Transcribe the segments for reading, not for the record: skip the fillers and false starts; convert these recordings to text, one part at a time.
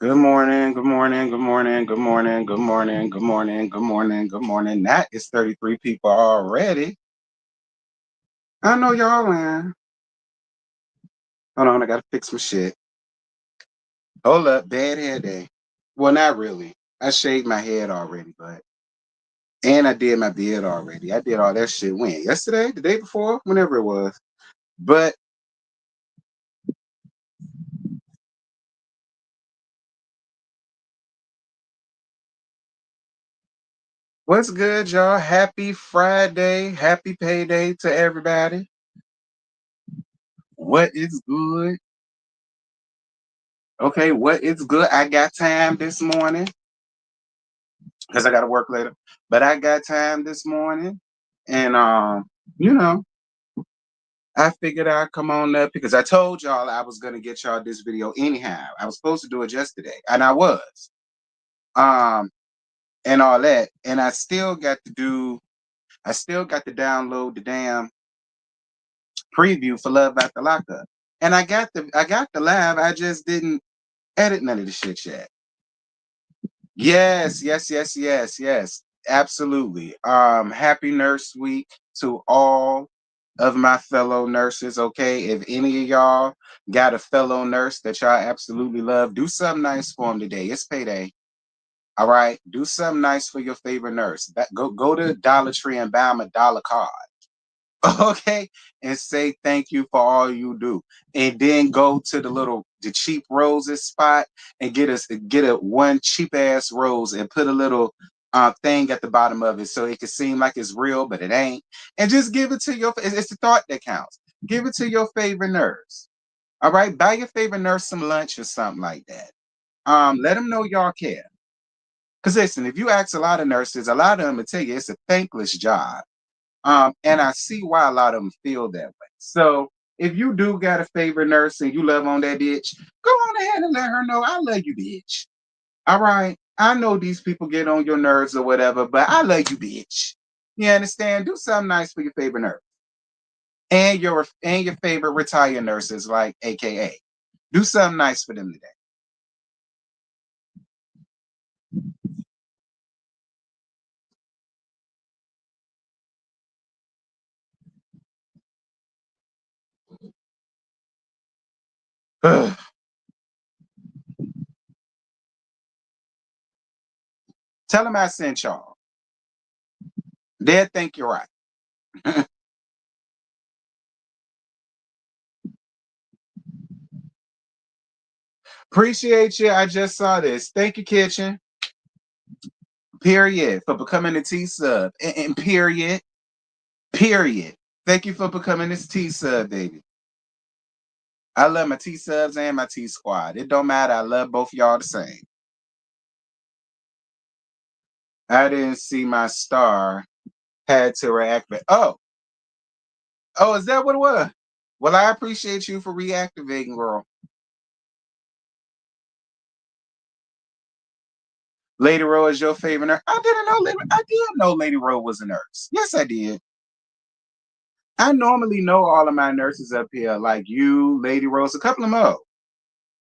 Good morning, good morning, good morning, good morning, good morning, good morning, good morning, good morning. That is 33 people already. I know y'all in. Hold on, I gotta fix my shit. Hold up, bad hair day. Well, not really. I shaved my head already, and I did my beard already. I did all that shit when? Yesterday? The day before? Whenever it was. But what's good, y'all? Happy Friday. Happy payday to everybody. What is good? Okay, what is good? I got time this morning because I got to work later. But I got time this morning, and you know, I figured I'd come on up because I told y'all I was gonna get y'all this video anyhow. I was supposed to do it yesterday, and I was, um, and all that, and I still got to do. I still got to download the damn preview for Love After Lockup, and I got the live. I just didn't edit none of the shit yet. Yes, yes, yes, yes, yes. Absolutely. Happy Nurse Week to all of my fellow nurses. Okay. If any of y'all got a fellow nurse that y'all absolutely love, do something nice for them today. It's payday. All right. Do something nice for your favorite nurse. Go to Dollar Tree and buy them a dollar card. Okay, and say thank you for all you do, and then go to the cheap roses spot and get a one cheap ass rose and put a little thing at the bottom of it so it can seem like it's real but it ain't, and just give it to it's the thought that counts. Give it to your favorite nurse. All right, buy your favorite nurse some lunch or something like that. Let them know y'all care, because listen, if you ask a lot of nurses, a lot of them will tell you it's a thankless job. And I see why a lot of them feel that way. So if you do got a favorite nurse and you love on that bitch, go on ahead and let her know I love you, bitch. All right. I know these people get on your nerves or whatever, but I love you, bitch. You understand? Do something nice for your favorite nurse. And your favorite retired nurses, like AKA. Do something nice for them today. Tell them I sent y'all. They'll think you're right. Appreciate you. I just saw this. Thank you, Kitchen. Period. For becoming a T sub. And period. Period. Thank you for becoming this T sub, baby. I love my T subs and my T squad. It don't matter. I love both y'all the same. I didn't see my star. Had to reactivate. Oh, is that what it was? Well, I appreciate you for reactivating, girl. Lady Rowe is your favorite nurse. I didn't know I did know Lady Rowe was a nurse. Yes, I did. I normally know all of my nurses up here, like you, Lady Rose, a couple of more.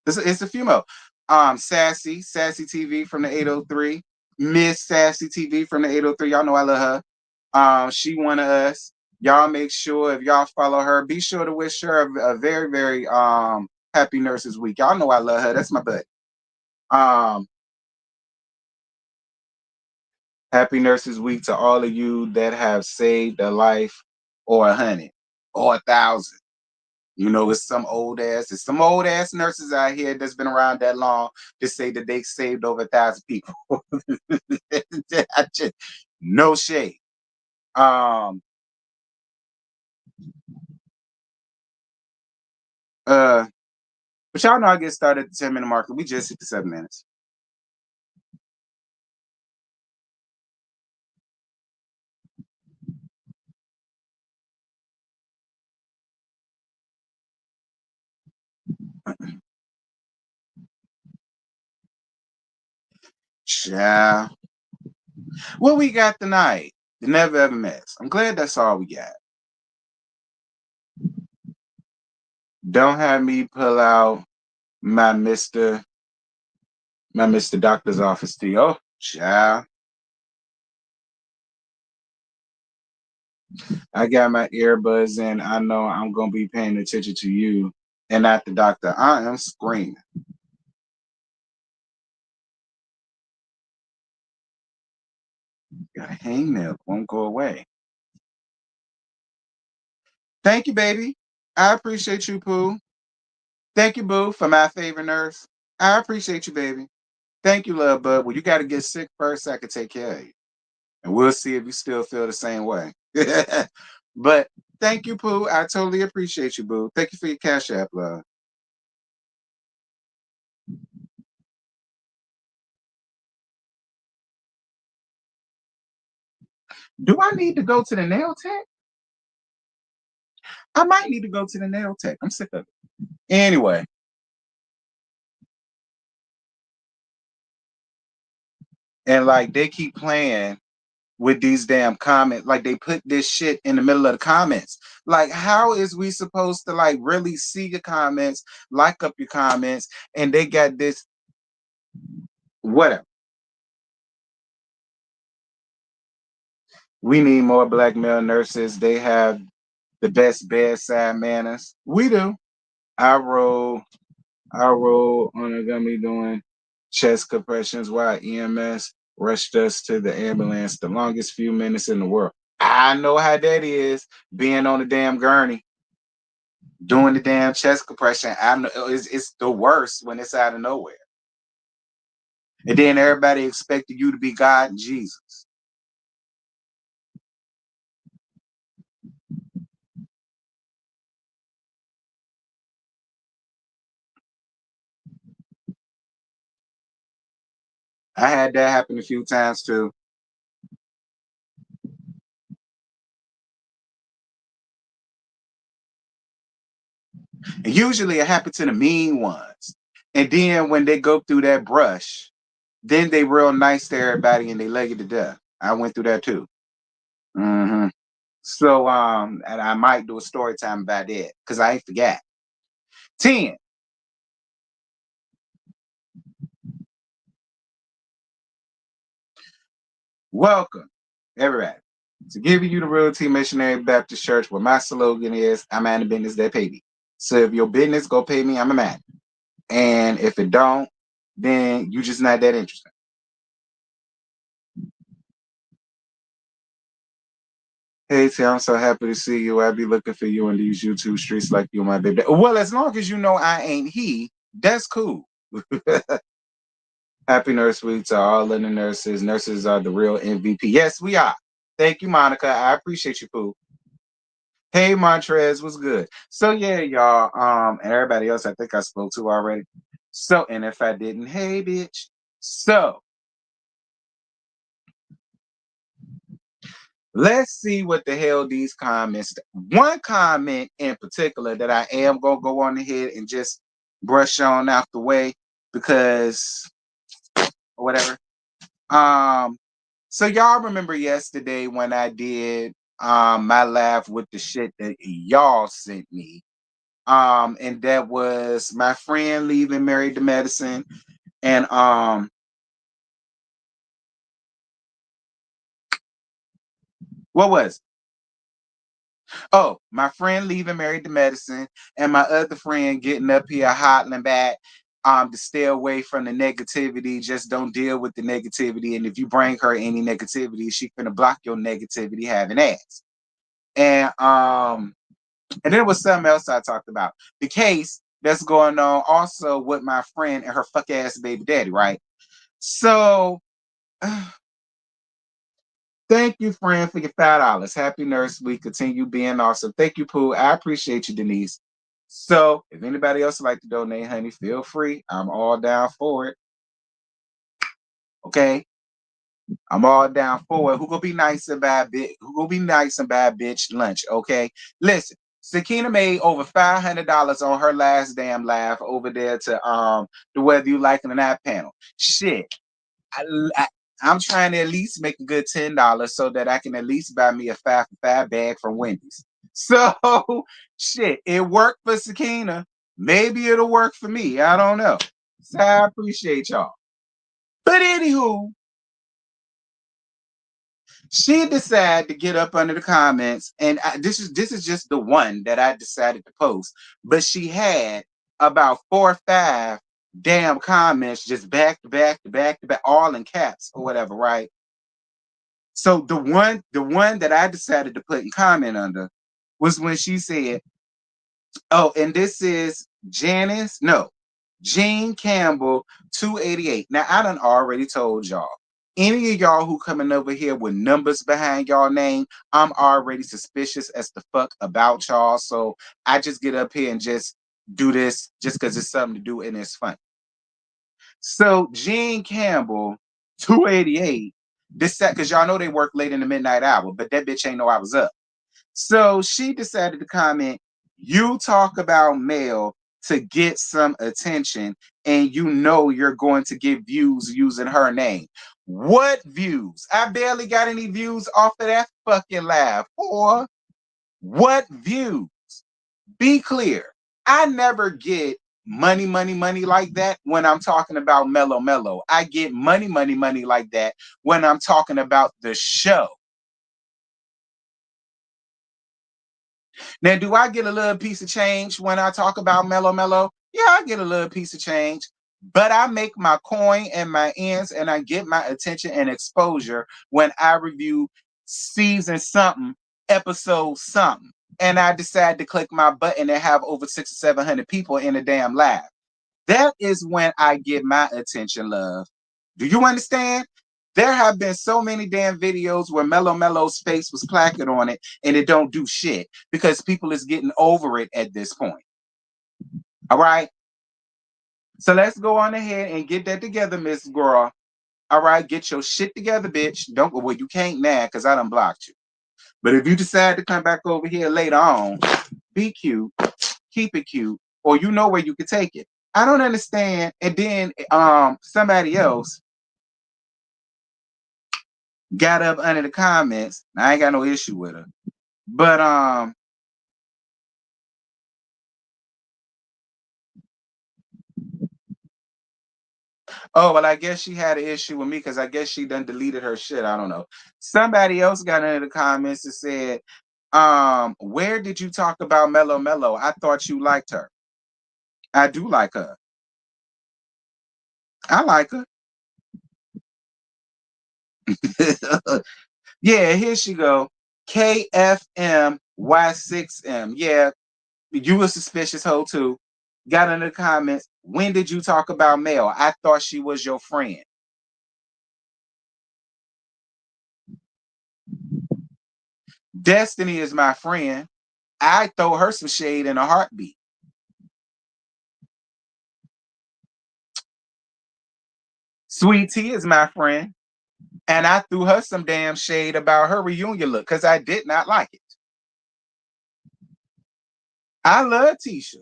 It's a few more. Sassy TV from the 803. Miss Sassy TV from the 803. Y'all know I love her. She one of us. Y'all make sure if y'all follow her, be sure to wish her a very, very happy Nurses Week. Y'all know I love her. That's my butt. Um, Happy Nurses Week to all of you that have saved a life or 100 or 1,000. You know, it's some old ass nurses out here that's been around that long to say that they saved over 1,000 people. No shade. Um, uh, but y'all know I get started at the 10-minute marker. We just hit the 7 minutes. Yeah. What we got tonight? The never ever mess. I'm glad that's all we got. Don't have me pull out my Mr. My Mr. Doctor's office to you. Oh, child. I got my earbuds in. I know I'm gonna be paying attention to you and not the doctor. I am screaming. Got a hangnail. Won't go away. Thank you, baby. I appreciate you, Pooh. Thank you, Boo, for my favorite nurse. I appreciate you, baby. Thank you, love bud. Well, you got to get sick first so I can take care of you. And we'll see if you still feel the same way. But thank you, Pooh. I totally appreciate you, Boo. Thank you for your cash app, love. Do I need to go to the nail tech? I might need to go to the nail tech. I'm sick of it. Anyway, and like they keep playing with these damn comments. Like they put this shit in the middle of the comments. Like, how is we supposed to like really see your comments, like up your comments, and they got this whatever. We need more black male nurses. They have the best bedside manners. We do. I roll, I roll on a gummy doing chest compressions while EMS rushed us to the ambulance. The longest few minutes in the world. I know how that is being on the damn gurney, doing the damn chest compression. I know it's the worst when it's out of nowhere. And then everybody expected you to be God and Jesus. I had that happen a few times too. And usually it happens to the mean ones. And then when they go through that brush, then they real nice to everybody and they leg it to death. I went through that too. Hmm. So and I might do a story time about that because I ain't forgot. 10. Welcome, everybody, to Giving You the Real Tea Missionary Baptist Church, where my slogan is I'm out of business that pay me. So if your business go pay me, I'm a man. And if it don't, then you just not that interesting. Hey T, I'm so happy to see you. I'll be looking for you in these YouTube streets like you, my baby. Well, as long as you know I ain't he, that's cool. Happy Nurse Week to all of the nurses. Nurses are the real MVP. Yes, we are. Thank you, Monica. I appreciate you, Pooh. Hey, Montrez, what's good? So yeah, y'all. And everybody else I think I spoke to already. So, and if I didn't, hey, bitch. So let's see what the hell these comments. One comment in particular that I am gonna go on ahead and just brush on out the way because whatever. Um, so y'all remember yesterday when I did my laugh with the shit that y'all sent me. And that was my friend leaving married to medicine. And what was Oh, my friend leaving married to medicine, and my other friend getting up here hottling back to stay away from the negativity. Just don't deal with the negativity. And if you bring her any negativity, she gonna block your negativity having ass. And there was something else I talked about. The case that's going on also with my friend and her fuck ass baby daddy, right? So thank you, friend, for your $5. Happy Nurse Week. Continue being awesome. Thank you, Pooh. I appreciate you, Denise. So, if anybody else would like to donate, honey, feel free. I'm all down for it. Okay, I'm all down for it. Who gonna be nice and buy a bit? Who gonna be nice and buy a bitch lunch? Okay, listen. Sakina made over $500 on her last damn laugh over there to the whether you like it or not panel. Shit, I, I, I'm trying to at least make a good $10 so that I can at least buy me a 5 for 5 bag from Wendy's. So shit, it worked for Sakina. Maybe it'll work for me. I don't know. So I appreciate y'all. But anywho, she decided to get up under the comments, and this is just the one that I decided to post. But she had about 4 or 5 damn comments just back to back to back to back, all in caps or whatever, right? So the one that I decided to put in comment under was when she said, "Oh, and this is Janice, no, Jean Campbell, 288." Now I done already told y'all. Any of y'all who coming over here with numbers behind y'all name, I'm already suspicious as the fuck about y'all. So I just get up here and just do this just because it's something to do and it's fun. So Jean Campbell, 288, this set because y'all know they work late in the midnight hour, but that bitch ain't know I was up. So she decided to comment, "You talk about Mel to get some attention, and you know you're going to get views using her name." What views? I barely got any views off of that fucking laugh. Or what views? Be clear. I never get money, money, money like that when I'm talking about Mellow Mellow. I get money, money, money like that when I'm talking about the show. Now, do I get a little piece of change when I talk about Mellow Mellow? Yeah, I get a little piece of change, but I make my coin and my ends and I get my attention and exposure when I review season something, episode something, and I decide to click my button and have over 600 or 700 people in a damn live. That is when I get my attention, love. Do you understand? There have been so many damn videos where Mellow Mellow's face was placard on it and it don't do shit because people is getting over it at this point. All right. So let's go on ahead and get that together, Miss Girl. All right, get your shit together, bitch. Don't go. Well, you can't now because I done blocked you. But if you decide to come back over here later on, be cute, keep it cute, or you know where you can take it. I don't understand. And then somebody else got up under the comments. I ain't got no issue with her. But oh well, I guess she had an issue with me because I guess she done deleted her shit. I don't know. Somebody else got into the comments and said, where did you talk about Mellow Mellow? I thought you liked her. I do like her. I like her. Yeah, here she go. KFMY6M. Yeah, you a suspicious hoe too. Got in the comments. When did you talk about Mel? I thought she was your friend. Destiny is my friend. I throw her some shade in a heartbeat. Sweet Tea is my friend. And I threw her some damn shade about her reunion look because I did not like it. I love Tisha,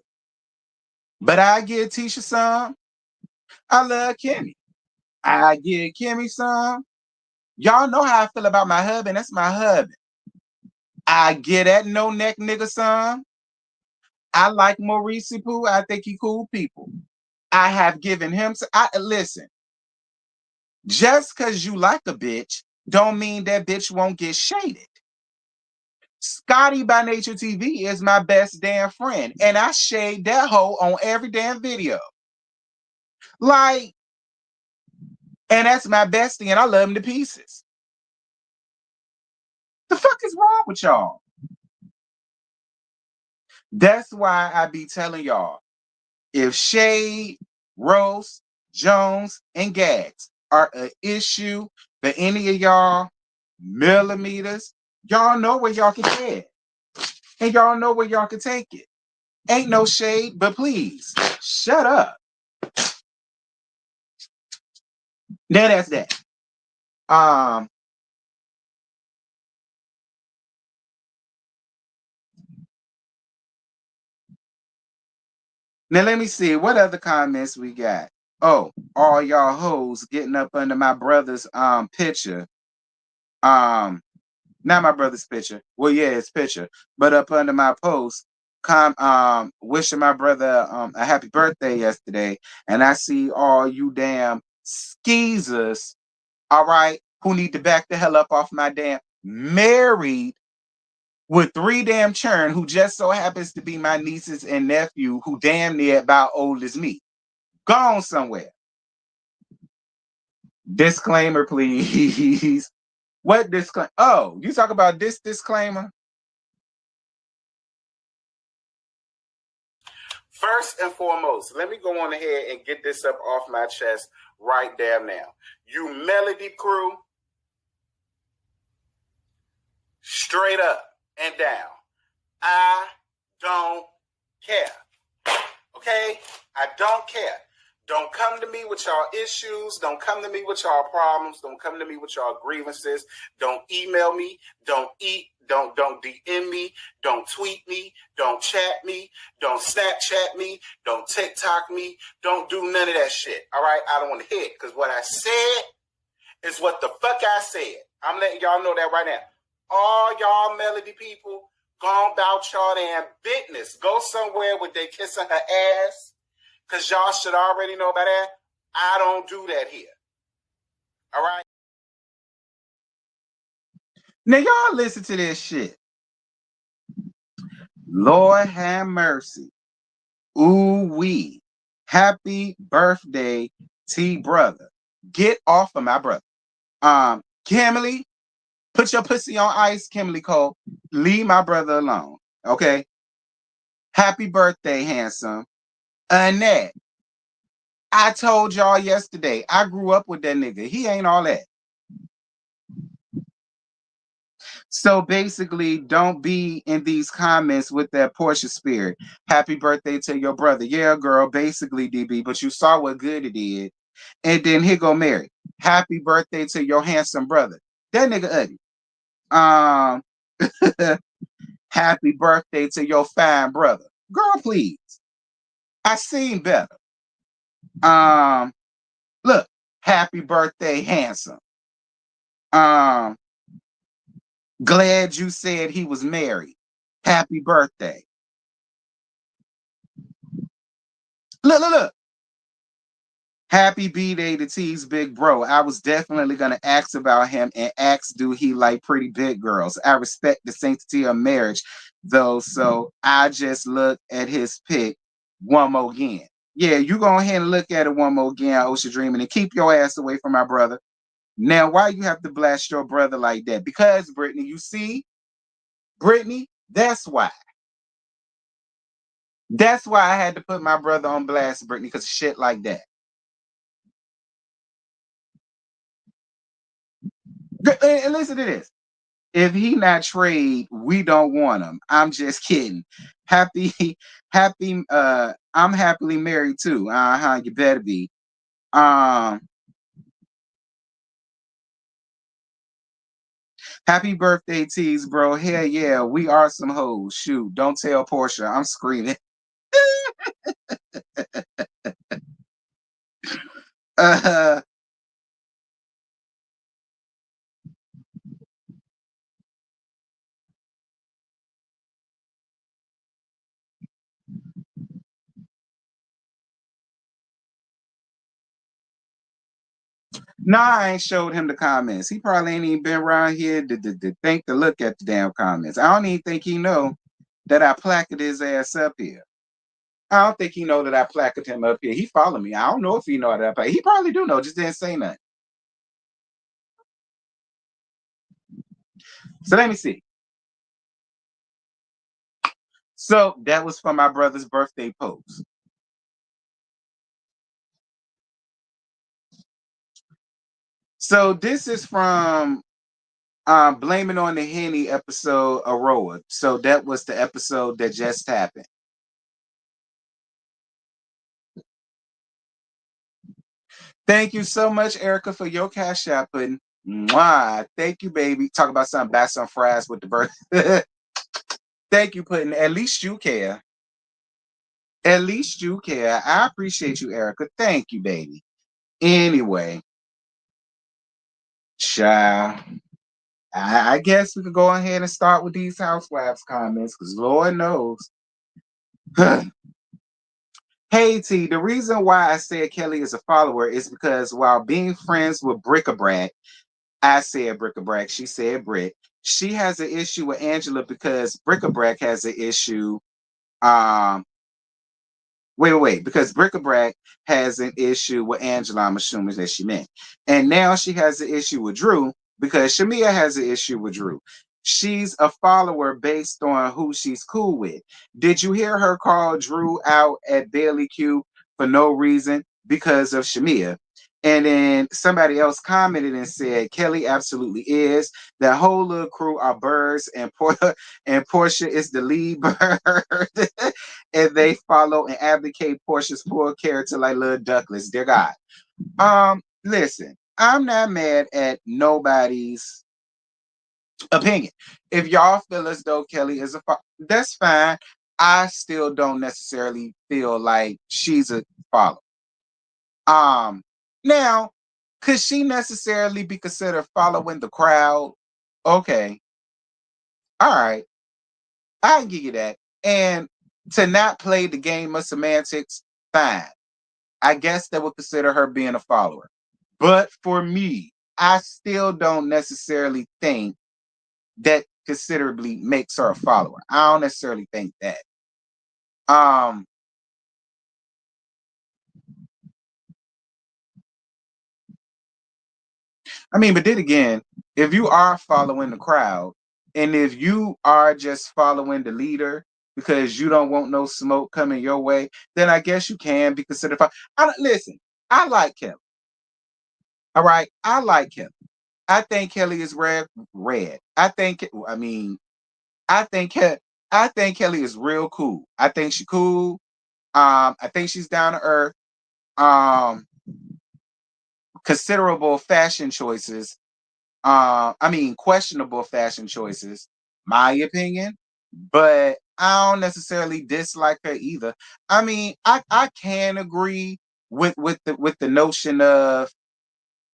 but I give Tisha some. I love Kimmy. I give Kimmy some. Y'all know how I feel about my husband. That's my husband. I get that no neck nigga some. I like Maurice Pooh. I think he cool people. I have given him. I listen. Just because you like a bitch, don't mean that bitch won't get shaded. Scotty by Nature TV is my best damn friend, and I shade that hoe on every damn video. Like, and that's my bestie, and I love him to pieces. The fuck is wrong with y'all? That's why I be telling y'all, if Shade, Rose, Jones, and Gags are an issue for any of y'all millimeters, y'all know where y'all can get it. And y'all know where y'all can take it. Ain't no shade, but please, shut up. Now that's that. Um, Now let me see what other comments we got. Oh, all y'all hoes getting up under my brother's picture. Um, Not my brother's picture. Well, yeah, his picture, but up under my post, wishing my brother a happy birthday yesterday, and I see all you damn skeezers, all right, who need to back the hell up off my damn married with 3 damn churn who just so happens to be my nieces and nephew who damn near about old as me. Gone somewhere. Disclaimer, please. What disclaimer? Oh, you talk about this disclaimer? First and foremost, let me go on ahead and get this up off my chest right damn now. You Melody crew, straight up and down, I don't care. Okay? I don't care. Don't come to me with y'all issues. Don't come to me with y'all problems. Don't come to me with y'all grievances. Don't email me. Don't DM me. Don't tweet me. Don't chat me. Don't Snapchat me. Don't TikTok me. Don't do none of that shit. All right? I don't want to hear it because what I said is what the fuck I said. I'm letting y'all know that right now. All y'all Melody people, gone about y'all damn business. Go somewhere where they kissing her ass. Because y'all should already know about that. I don't do that here. All right? Now, y'all listen to this shit. Lord have mercy. Ooh wee. Happy birthday, T brother. Get off of my brother. Kimberly, put your pussy on ice, Kimberly Cole. Leave my brother alone. Okay? Happy birthday, handsome. Annette. I told y'all yesterday, I grew up with that nigga. He ain't all that. So basically, don't be in these comments with that Portia spirit. Happy birthday to your brother. Yeah, girl, basically, DB, but you saw what good it did. And then here go Mary. Happy birthday to your handsome brother. That nigga ugly. Happy birthday to your fine brother. Girl, please. I seen better. Look, happy birthday, handsome. Glad you said he was married. Happy birthday. Look. Happy B-Day to T's big bro. I was definitely going to ask about him and ask, do he like pretty big girls? I respect the sanctity of marriage, though, so I just look at his pic one more again. Yeah, you go ahead and look at it one more again, Ocean Dreaming, and keep your ass away from my brother. Now, why you have to blast your brother like that? Because, Brittany, you see, Brittany, that's why. That's why I had to put my brother on blast, Brittany, because shit like that. And listen to this. If he not trade, we don't want him. I'm just kidding. Happy, I'm happily married too. You better be. Happy birthday, Tease, bro. Hell yeah, we are some hoes. Shoot, don't tell Portia. I'm screaming. No, I ain't showed him the comments. He probably ain't even been around here to think to look at the damn comments. I don't even think he know that I placarded his ass up here. I don't think he know that I placarded him up here. He followed me. I don't know if he know that I He probably do know, just didn't say nothing. So let me see. So that was for my brother's birthday post. So this is from Blaming on the Henny episode Aroa. So that was the episode that just happened. Thank you so much, Erica, for your cash app pudding. Mwah. Thank you, baby. Talk about something, back some fries with the birth. Thank you, pudding. At least you care. At least you care. I appreciate you, Erica. Thank you, baby. Anyway, child. I guess we could go ahead and start with these housewives comments because Lord knows. Hey T, the reason why I said Kelly is a follower is because while being friends with Brick-a-Brack, I said Brick-a-Brack, she said Brick. She has an issue with Angela because Brick-a-Brack has an issue. Um, wait, because Brick-a-Brack has an issue with Angela, I'm assuming that she meant. And now she has an issue with Drew because Shamia has an issue with Drew. She's a follower based on who she's cool with. Did you hear her call Drew out at Bailey Q for no reason because of Shamia? And then somebody else commented and said, Kelly absolutely is. That whole little crew are birds, and and Portia is the lead bird. And they follow and advocate Portia's poor character like little ducklets. Dear God. Listen, I'm not mad at nobody's opinion. If y'all feel as though Kelly is that's fine. I still don't necessarily feel like she's a follower. Now, could she necessarily be considered following the crowd? Okay, all right, I'll give you that. And to not play the game of semantics, fine. I guess that would consider her being a follower. But for me, I still don't necessarily think that considerably makes her a follower. I don't necessarily think that. Um, I mean, but then again, if you are following the crowd, and if you are just following the leader because you don't want no smoke coming your way, then I guess you can be considered. Listen, I like Kelly. All right, I like Kelly. I think Kelly is red. Red. I mean, I think. I think Kelly is real cool. I think she cool. I think she's down to earth. Um, Considerable fashion choices. I mean, questionable fashion choices, my opinion, but I don't necessarily dislike her either. I mean, I can agree with the notion of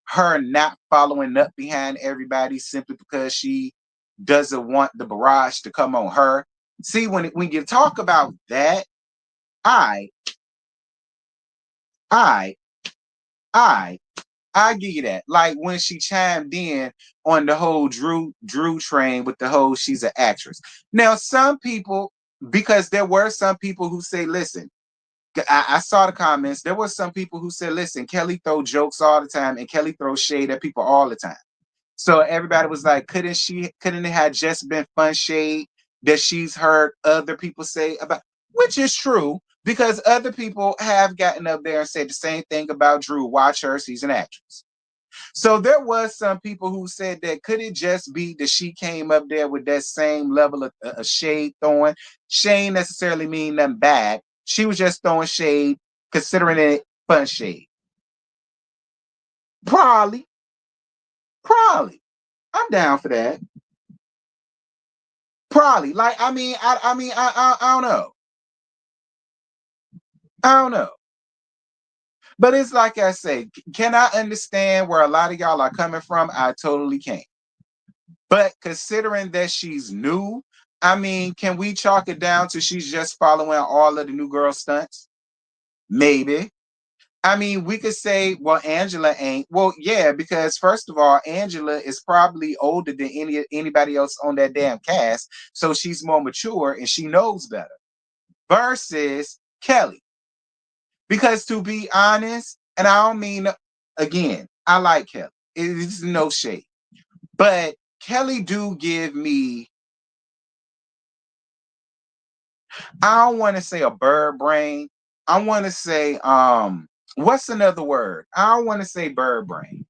her not following up behind everybody simply because she doesn't want the barrage to come on her. See, when you talk about that, I, I, I I give you that. Like when she chimed in on the whole Drew train with the whole she's an actress. Now, some people, because there were some people who say, listen, I saw the comments. There were some people who said, listen, Kelly throw jokes all the time and Kelly throws shade at people all the time. So everybody was like, couldn't it have just been fun shade that she's heard other people say about, which is true because other people have gotten up there and said the same thing about Drew. Watch her, she's an actress. So there was some people who said that could it just be that she came up there with that same level of shade throwing? Shade necessarily mean nothing bad. She was just throwing shade, considering it fun shade. Probably, probably. I'm down for that. Probably. Like, I don't know. I don't know. But it's like I say, can I understand where a lot of y'all are coming from? I totally can. But considering that she's new, I mean, can we chalk it down to she's just following all of the new girl stunts? Maybe. I mean, we could say, well, Angela ain't. Well, yeah, because first of all, Angela is probably older than anybody else on that damn cast, so she's more mature and she knows better. Versus Kelly, because to be honest, and I don't mean again, I like Kelly. It's no shade, but Kelly do give me I don't want to say a bird brain. I want to say what's another word? I don't want to say bird brain.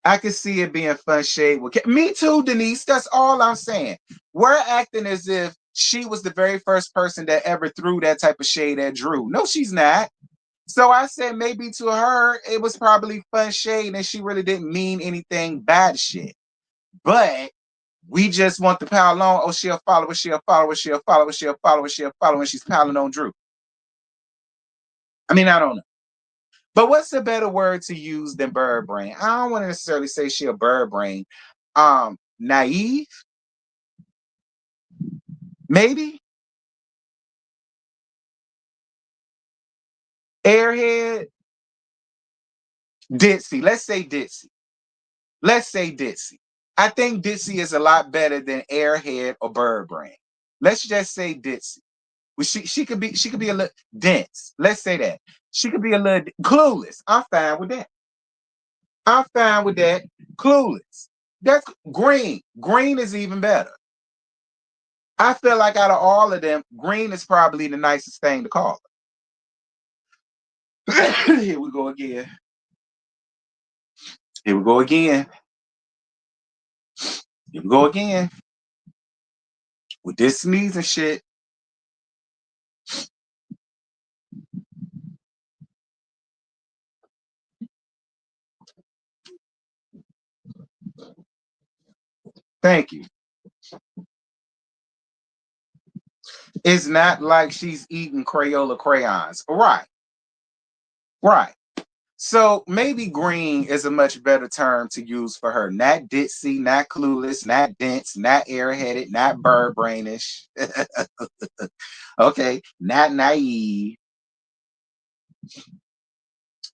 I can see it being fun shade with me too, Denise. That's all I'm saying. We're acting as if she was the very first person that ever threw that type of shade at Drew. No, she's not. So I said maybe to her it was probably fun shade and she really didn't mean anything bad shit. But we just want to pile on. Oh, she'll follow it, she'll follow it, she'll follow it, she'll follow it, she'll follow it. She's piling on Drew. I mean, I don't know. But what's a better word to use than bird brain? I don't want to necessarily say she a bird brain. Naive, maybe. Airhead, Ditzy. Let's say Ditzy. Let's say Ditzy. I think Ditzy is a lot better than Airhead or Bird Brain. Let's just say Ditzy. Well, she could be a little dense. Let's say that. She could be a little clueless. I'm fine with that. I'm fine with that. Clueless. That's Green. Green is even better. I feel like out of all of them, Green is probably the nicest thing to call her. Here we go again. Here we go again. Here we go again. With this sneeze and shit. Thank you. It's not like she's eating Crayola crayons. Right. Right. So maybe green is a much better term to use for her. Not ditzy, not clueless, not dense, not airheaded, not bird brainish. Okay, not naive.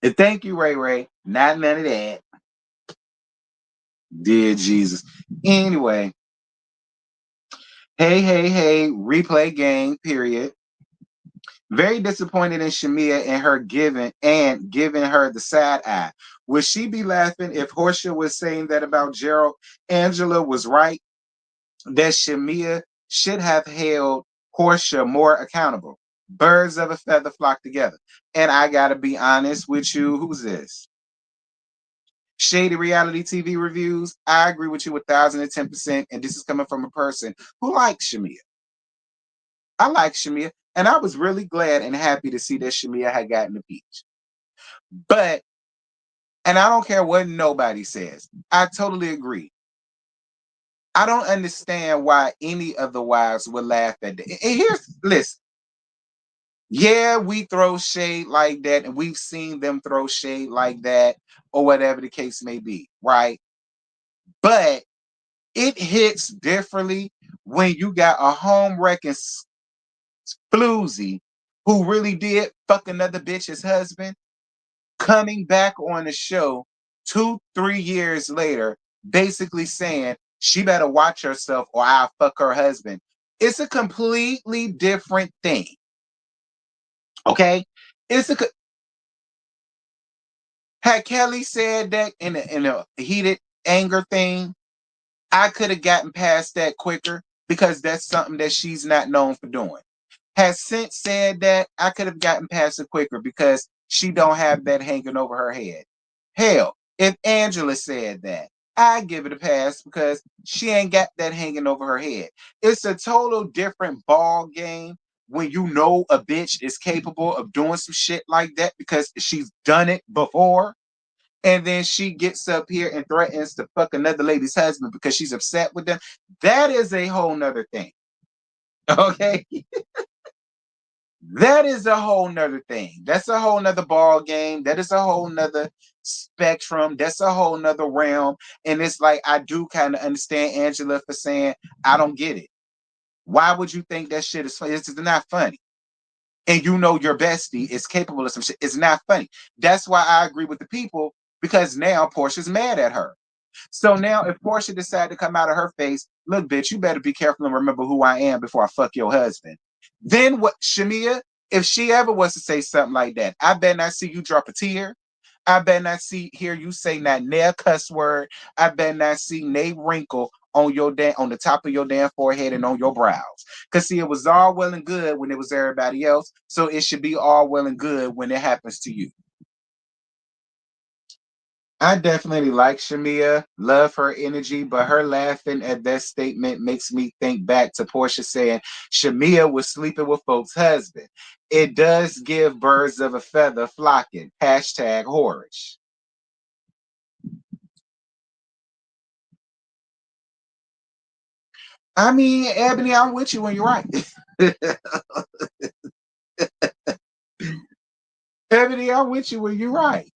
And thank you, Ray Ray. Not none of that. Dear Jesus. Anyway, hey, replay game, period. Very disappointed in Shamia and her giving her the side eye. Would she be laughing if Portia was saying that about Gerald? Angela was right that Shamia should have held Portia more accountable. Birds of a feather flock together. And I gotta be honest with you. Who's this? Shady reality TV reviews. I agree with you 1,010%. And this is coming from a person who likes Shamia. I like Shamia. And I was really glad and happy to see that Shamia had gotten the peach. But, and I don't care what nobody says, I totally agree. I don't understand why any of the wives would laugh at that. And listen, yeah, we throw shade like that, and we've seen them throw shade like that, or whatever the case may be, right? But it hits differently when you got a home wrecking floozy who really did fuck another bitch's husband coming back on the show 2-3 years later, basically saying she better watch herself or I'll fuck her husband. It's a completely different thing. Okay? It's a Had Kelly said that in a heated anger thing, I could have gotten past that quicker because that's something that she's not known for doing. Has since said that, I could have gotten past it quicker because she don't have that hanging over her head. Hell, if Angela said that, I give it a pass because she ain't got that hanging over her head. It's a total different ball game when you know a bitch is capable of doing some shit like that because she's done it before. And then she gets up here and threatens to fuck another lady's husband because she's upset with them. That is a whole nother thing. Okay? That is a whole nother thing. That's a whole nother ball game. That is a whole nother spectrum. That's a whole nother realm. And it's like I do kind of understand Angela for saying, I don't get it. Why would you think that shit is funny? It's not funny. And you know your bestie is capable of some shit. It's not funny. That's why I agree with the people because now Portia's mad at her. So now if Portia decided to come out of her face, look, bitch, you better be careful and remember who I am before I fuck your husband. Then what, Shamia, if she ever was to say something like that, I bet not see you drop a tear. I bet not hear you say not nail cuss word. I bet not see nay wrinkle on on the top of your damn forehead and on your brows. Cause see, it was all well and good when it was everybody else. So it should be all well and good when it happens to you. I definitely like Shamia, love her energy, but her laughing at that statement makes me think back to Portia saying Shamia was sleeping with folks' husband. It does give birds of a feather flocking. Hashtag whorish. I mean, Ebony, I'm with you when you're right. Ebony, I'm with you when you're right.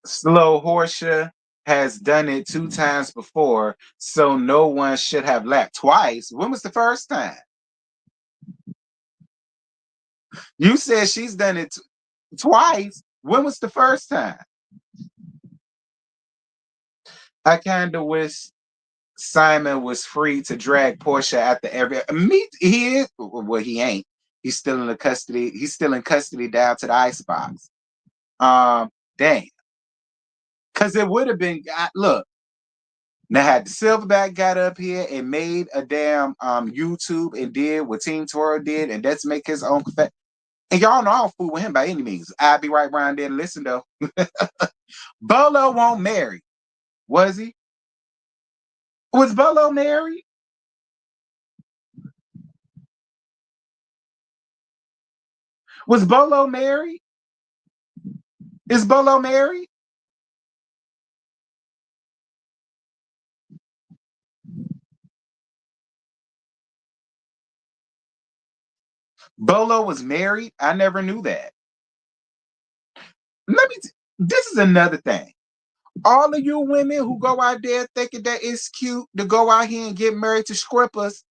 Slow Horsia has done it 2 times before, so no one should have laughed twice. When was the first time? You said she's done it twice. When was the first time? I kind of wish Simon was free to drag Portia after every meet. He is well, he ain't. He's still in the custody. He's still in custody down to the icebox. Um, Dang, because it would have been. Look, now had the Silverback got up here and made a damn YouTube and did what Team Toro did, and that's make his own. And y'all know I don't fool with him by any means. I'd be right around there to listen though. Bolo won't marry. Was he? Was Bolo married? Was Bolo married? Is Bolo married? Bolo was married? I never knew that. This is another thing. All of you women who go out there thinking that it's cute to go out here and get married to scrippers,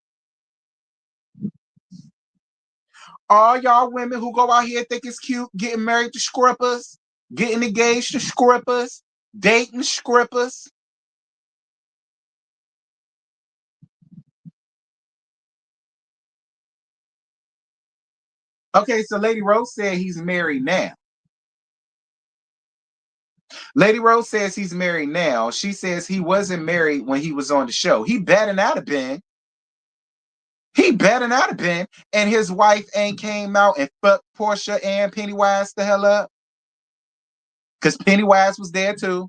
all y'all women who go out here think it's cute getting married to scrippers, getting engaged to scrippers, dating scrippers. Okay, so Lady Rose said he's married now. Lady Rose says he's married now. She says he wasn't married when he was on the show. He better not have been. He better not have been. And his wife ain't came out and fucked Portia and Pennywise the hell up. Because Pennywise was there too.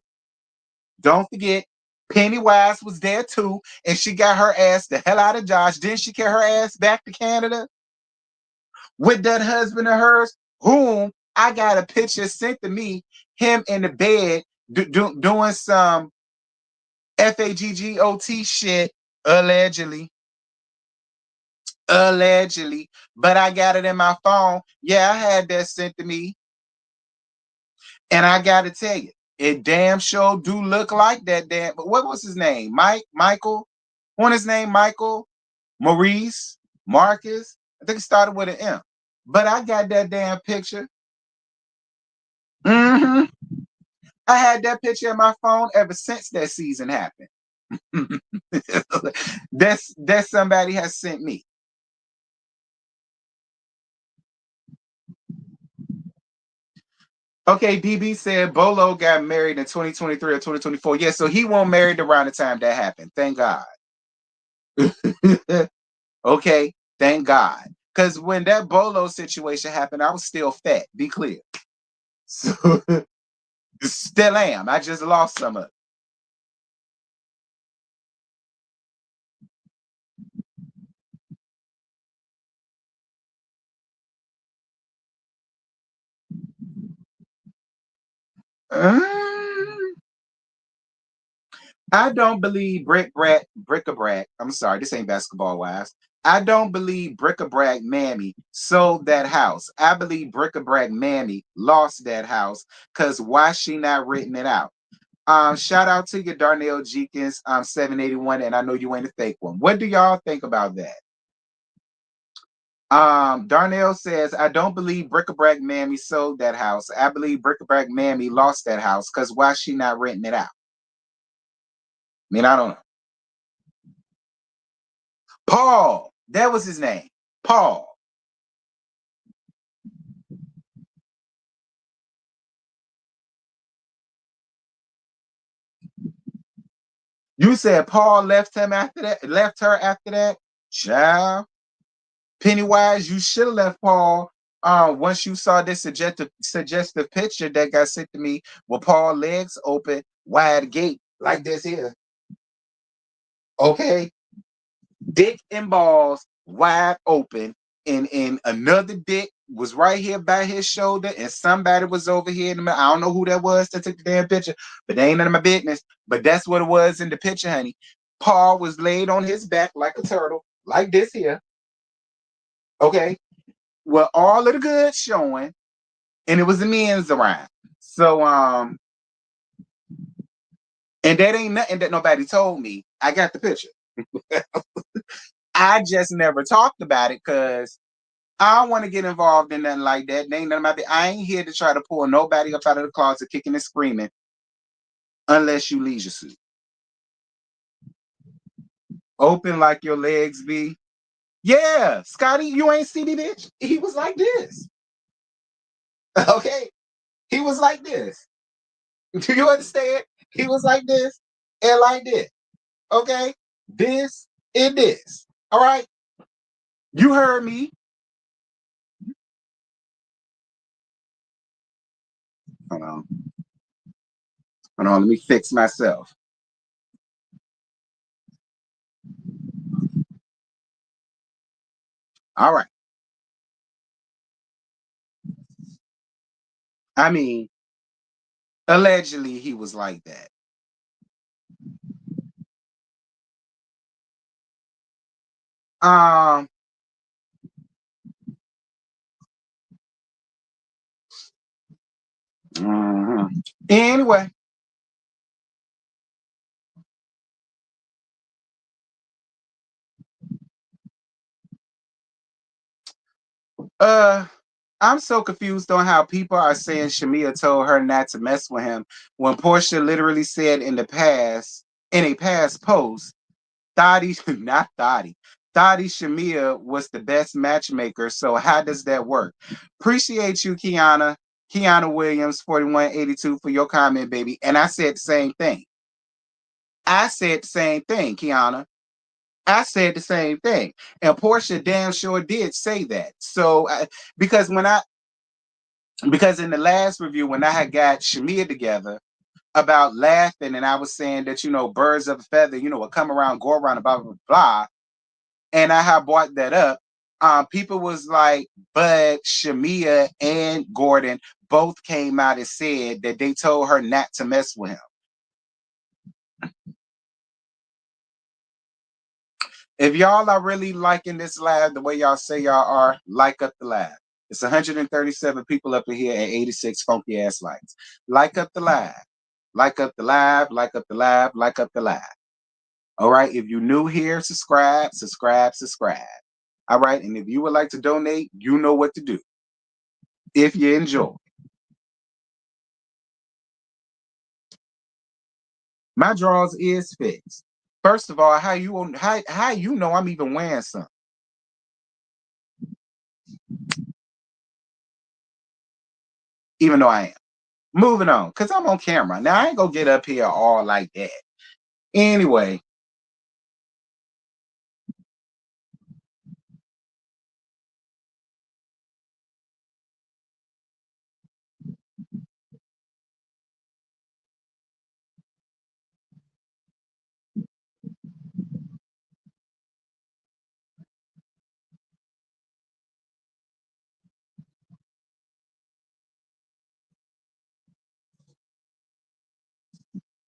Don't forget, Pennywise was there too. And she got her ass the hell out of Josh. Didn't she get her ass back to Canada with that husband of hers, whom I got a picture sent to me, him in the bed doing some FAGGOT shit, allegedly. Allegedly. But I got it in my phone. Yeah, I had that sent to me. And I gotta tell you, it damn sure do look like that damn. But what was his name? Michael? What his name? Michael? Maurice? Marcus? I think it started with an M. But I got that damn picture. Mm-hmm. I had that picture in my phone ever since that season happened. That's somebody has sent me. Okay, DB said Bolo got married in 2023 or 2024. Yeah, so he won't married around the time that happened. Thank God. Okay, thank God. Because when that Bolo situation happened, I was still fat. Be clear. So still am. I just lost some of it. Um, I don't believe bric-a-brac. I'm sorry, this ain't basketball wives. I don't believe bric-a-brac mammy sold that house. I believe bric-a-brac mammy lost that house because why she not written it out? Shout out to you, Darnell Jenkins, 781, and I know you ain't a fake one. What do y'all think about that? Darnell says, I don't believe bric-a-brac mammy sold that house. I believe bric-a-brac mammy lost that house because why she not renting it out? I mean, I don't know. Paul, that was his name. Paul. You said Paul left him after that, left her after that? Child. Pennywise, you should have left Paul once you saw this suggestive picture that got sent to me with Paul legs open, wide gate, like this here. Okay. Dick and balls wide open, and another dick was right here by his shoulder, and somebody was over here in the middle. I don't know who that was that took the damn picture, but they ain't none of my business. But that's what it was in the picture, honey. Paul was laid on his back like a turtle, like this here. Okay. Well, all of the goods showing, and it was the men's around. So and that ain't nothing that nobody told me. I got the picture. I just never talked about it because I don't want to get involved in nothing like that. Ain't none of my I ain't here to try to pull nobody up out of the closet kicking and screaming unless you leisure suit. Open like your legs be. Yeah, Scotty, you ain't see the bitch. He was like this. Okay. He was like this. Do you understand? He was like this and like this. Okay. This and this. All right. You heard me. Hold on. Hold on. Let me fix myself. All right. I mean, allegedly he was like that. Um, Anyway, uh, I'm so confused on how people are saying Shamia told her not to mess with him when Portia literally said in a past post, Thotty, not Thotty, Thotty Shamia was the best matchmaker. So how does that work? Appreciate you, Kiana. Kiana Williams, 4182 for your comment, baby. And I said the same thing. I said the same thing, Kiana. I said the same thing. And Portia damn sure did say that. So because when I because in the last review, when I had got Shamia together about laughing, and I was saying that, birds of a feather, will come around, go around, blah, blah, blah. And I had brought that up. People was like, but Shamia and Gordon both came out and said that they told her not to mess with him. If y'all are really liking this live the way y'all say y'all are, like up the live. It's 137 people up in here and 86 funky ass likes. Like up the live. Like up the live, like up the live, like up the live. All right. If you're new here, subscribe, subscribe, subscribe. All right. And if you would like to donate, you know what to do. If you enjoy. My drawers is fixed. First of all, how you know I'm even wearing something? Even though I am. Moving on, because I'm on camera. Now I ain't gonna get up here all like that. Anyway,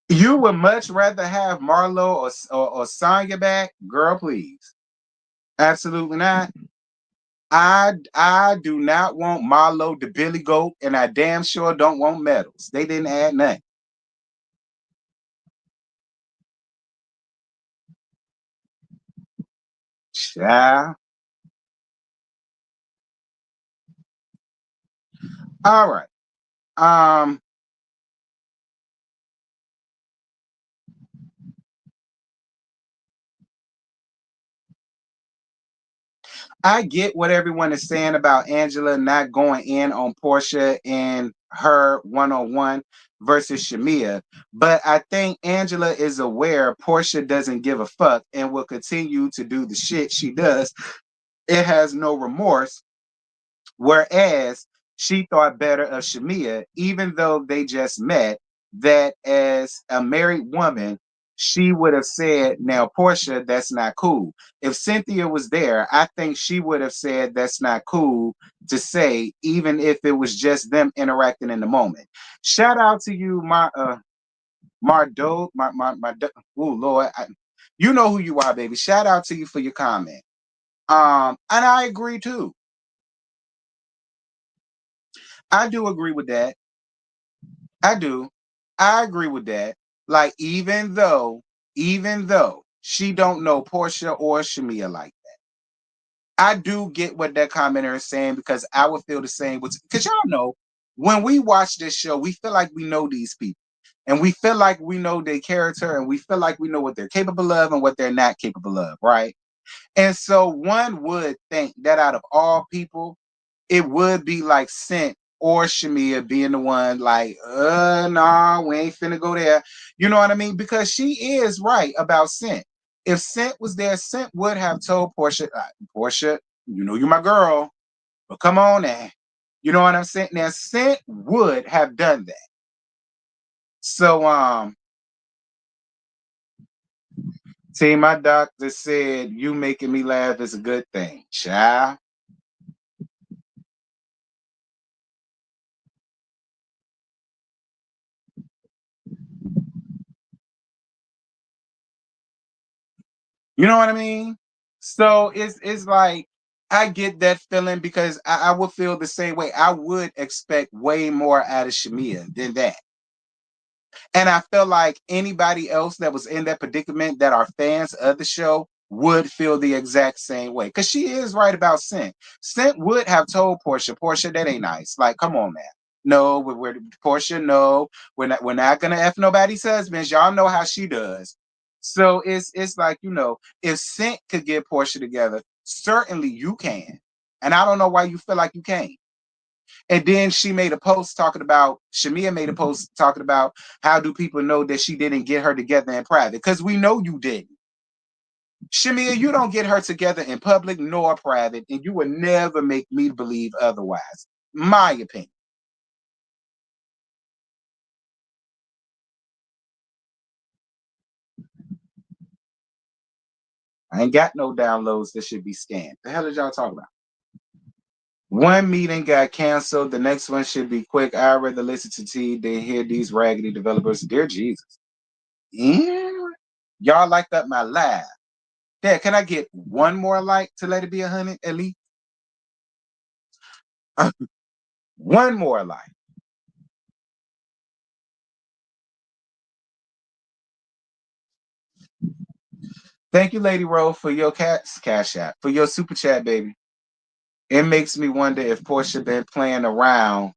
you would much rather have Marlo or Sonya back, girl, please. Absolutely not. I do not want Marlo the Billy Goat, and I damn sure don't want medals. They didn't add nothing. Child. All right. Um, I get what everyone is saying about Angela not going in on Portia and her one-on-one versus Shamia, but I think Angela is aware Portia doesn't give a fuck and will continue to do the shit she does. It has no remorse. Whereas she thought better of Shamia, even though they just met, that as a married woman, she would have said, now, Portia, that's not cool. If Cynthia was there, I think she would have said that's not cool to say, even if it was just them interacting in the moment. Shout out to you, Mardo, oh Lord, you know who you are, baby. Shout out to you for your comment. And I agree too. I do agree with that. I do. I agree with that. Like, even though she don't know Portia or Shamia like that. I do get what that commenter is saying because I would feel the same. Because y'all know when we watch this show, we feel like we know these people, and we feel like we know their character, and we feel like we know what they're capable of and what they're not capable of, right? And so one would think that out of all people, it would be like Scent or Shamia being the one like, nah, we ain't finna go there. You know what I mean? Because she is right about Scent. If Scent was there, Scent would have told Portia, Portia, you know you're my girl, but come on now. You know what I'm saying? Now Scent would have done that. So see, my doctor said you making me laugh is a good thing, child. You know what I mean? So it's like I get that feeling because I would feel the same way. I would expect way more out of Shamia than that. And I feel like anybody else that was in that predicament that are fans of the show would feel the exact same way. Because she is right about Scent. Scent would have told Portia, Portia, that ain't nice. Like, come on, man. No, we're Portia, no, we're not gonna F nobody's husbands. Y'all know how she does. So it's like, if Scent could get Portia together, certainly you can. And I don't know why you feel like you can't. And then she made a post talking about, Shamia made a post talking about how do people know that she didn't get her together in private? Because we know you didn't. Shamia, you don't get her together in public nor private, and you will never make me believe otherwise. My opinion. I ain't got no downloads that should be scanned. The hell is y'all talking about? One meeting got canceled. The next one should be quick. I'd rather listen to T than hear these raggedy developers. Dear Jesus. Yeah. Y'all liked up my live. Dad, can I get one more like to let it be 100 at least? One more like. Thank you, Lady Roll, for your cat's cash app, for your super chat, baby. It makes me wonder if Portia been playing around.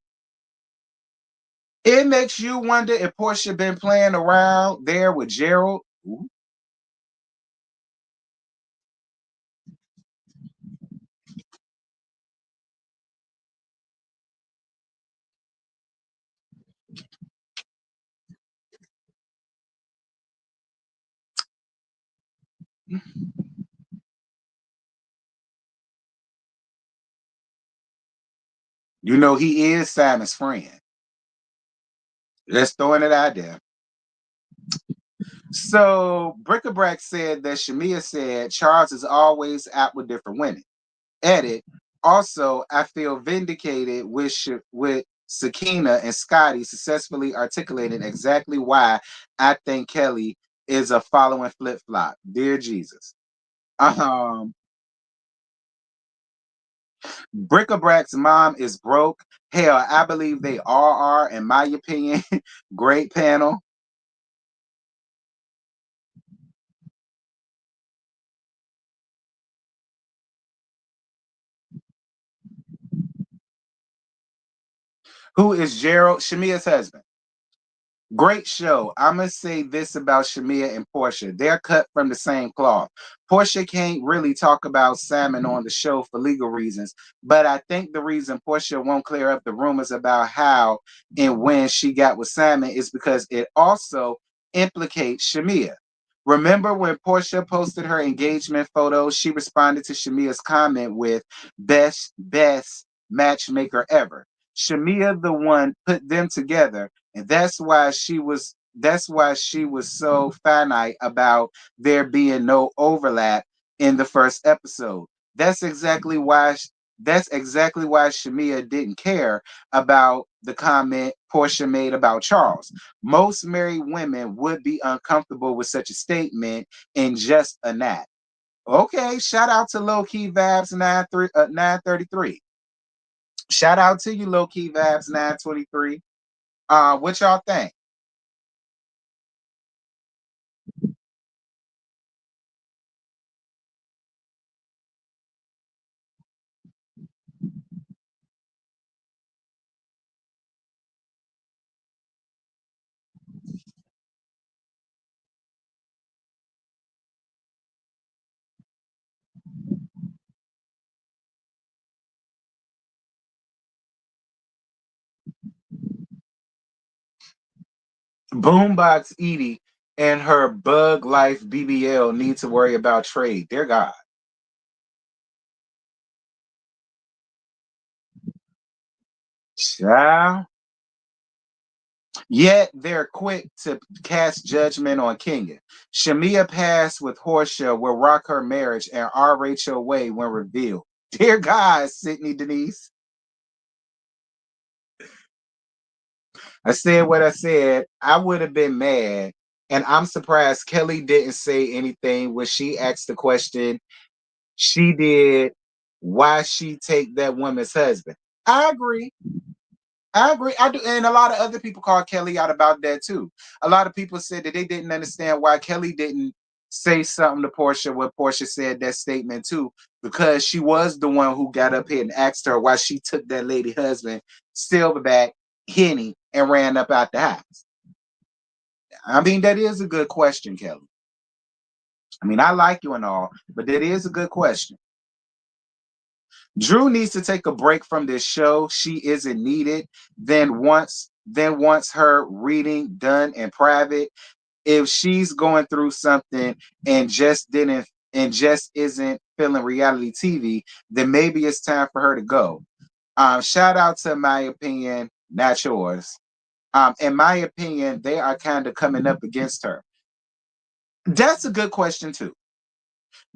It makes you wonder if Portia been playing around there with Gerald. Ooh. You know he is Simon's friend. Just throwing it out there. So Brick-a-Brack said that Shamia said Charles is always out with different women. Edit. Also, I feel vindicated with Sakina and Scotty successfully articulating exactly why I think Kelly is a following flip flop. Dear Jesus. Um, Brick-a-Brack's mom is broke. Hell, I believe they all are, in my opinion. Great panel. Who is Gerald? Shamia's husband. Great show. I'm gonna say this about Shamia and Portia. They're cut from the same cloth. Portia can't really talk about Salmon on the show for legal reasons, but I think the reason Portia won't clear up the rumors about how and when she got with Salmon is because it also implicates Shamia. Remember when Portia posted her engagement photo, she responded to Shamia's comment with best matchmaker ever. Shamia, the one, put them together, and that's why she was so finite about there being no overlap in the first episode. That's exactly why Shamia didn't care about the comment Portia made about Charles. Most married women would be uncomfortable with such a statement in just a nap. Okay, shout out to Low Key Vibes 933. Shout out to you, Low Key Vibes 923. What y'all think? Boombox Edie and her Bug Life BBL need to worry about trade. Dear God. Child. Yet they're quick to cast judgment on Kenya. Shamia passed with Portia will rock her marriage and R. Rachel Way when revealed. Dear God, Sydney Denise. I said what I said. I would have been mad. And I'm surprised Kelly didn't say anything when she asked the question. She did, why she take that woman's husband. I agree. I agree. I do. And a lot of other people called Kelly out about that too. A lot of people said that they didn't understand why Kelly didn't say something to Portia when Portia said that statement too, because she was the one who got up here and asked her why she took that lady husband, Silverback, Henny, and ran up out the house. I mean, that is a good question, Kelly. I mean, I like you and all, but that is a good question. Drew needs to take a break from this show. She isn't needed. Then once her reading done in private, if she's going through something and just isn't feeling reality TV, then maybe it's time for her to go. Shout out to my opinion, not yours. In my opinion, they are kind of coming up against her. That's a good question too.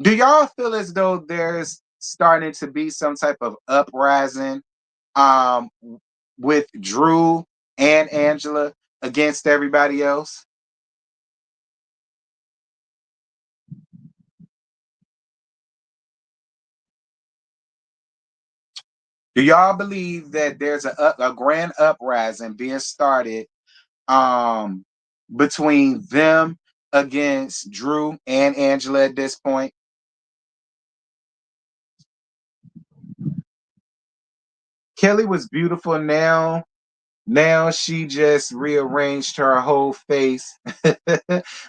Do y'all feel as though there's starting to be some type of uprising um with Drew and Angela against everybody else? Do y'all believe that there's a grand uprising being started um between them against Drew and Angela at this point? Kelly was beautiful now. Now she just rearranged her whole face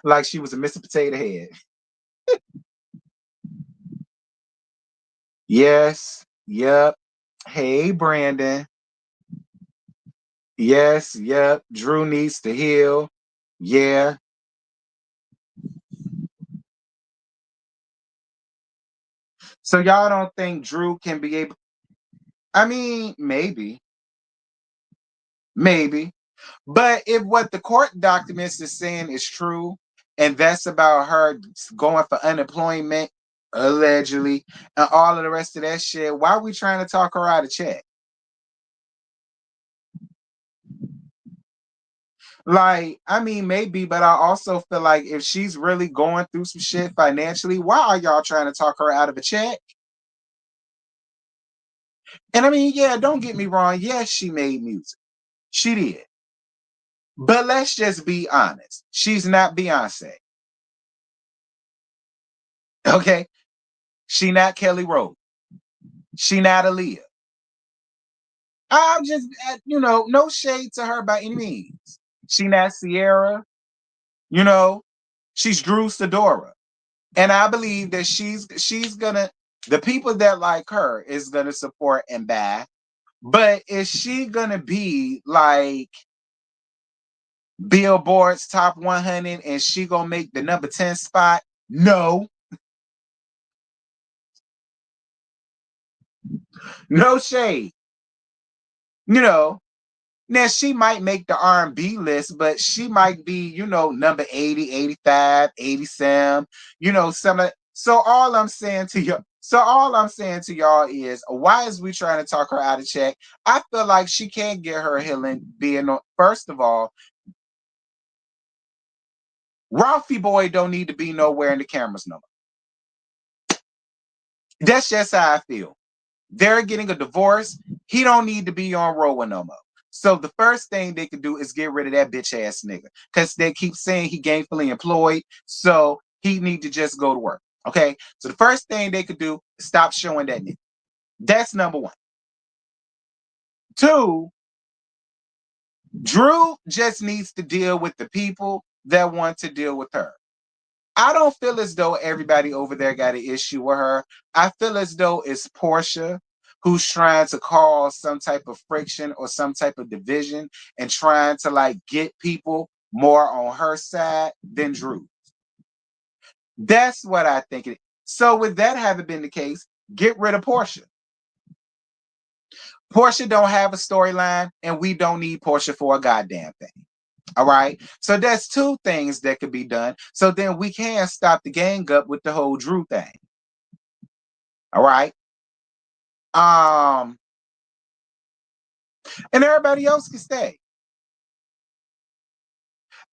like she was a Mr. Potato Head. Yes. Yep. Hey, Brandon. Yes. Yep. Drew needs to heal. Yeah. So y'all don't think Drew can be able? I mean, maybe. But if what the court documents is saying is true, and that's about her going for unemployment, allegedly, and all of the rest of that shit, why are we trying to talk her out of check? Like, I mean, maybe, but I also feel like if she's really going through some shit financially, why are y'all trying to talk her out of a check? And I mean, yeah, don't get me wrong. Yes, she made music. She did. But let's just be honest. She's not Beyonce. Okay? She not Kelly Rowland. She not Aaliyah. I'm just, no shade to her by any means. She not Sierra. You know, she's Drew Sidora. And I believe that she's gonna, the people that like her is gonna support and back. But is she gonna be like Billboard's top 100 and she gonna make the number 10 spot? No, no shade. You know, now she might make the R&B list, but she might be, number 80, 85, 87, some of, all I'm saying to y'all is why is we trying to talk her out of check? I feel like she can't get her healing being on. First of all, Ralphie Boy don't need to be nowhere in the cameras no more. That's just how I feel. They're getting a divorce. He don't need to be on Rowan no more. So the first thing they could do is get rid of that bitch ass nigga. Because they keep saying he gainfully employed. So he need to just go to work. Okay. So the first thing they could do is stop showing that nigga. That's number one. Two, Drew just needs to deal with the people that want to deal with her. I don't feel as though everybody over there got an issue with her. I feel as though it's Portia who's trying to cause some type of friction or some type of division and trying to like get people more on her side than Drew. That's what I think it is. So with that having been the case, get rid of Portia. Portia don't have a storyline, and we don't need Portia for a goddamn thing. All right. So that's two things that could be done. So then we can stop the gang up with the whole Drew thing. All right. Um, and everybody else can stay.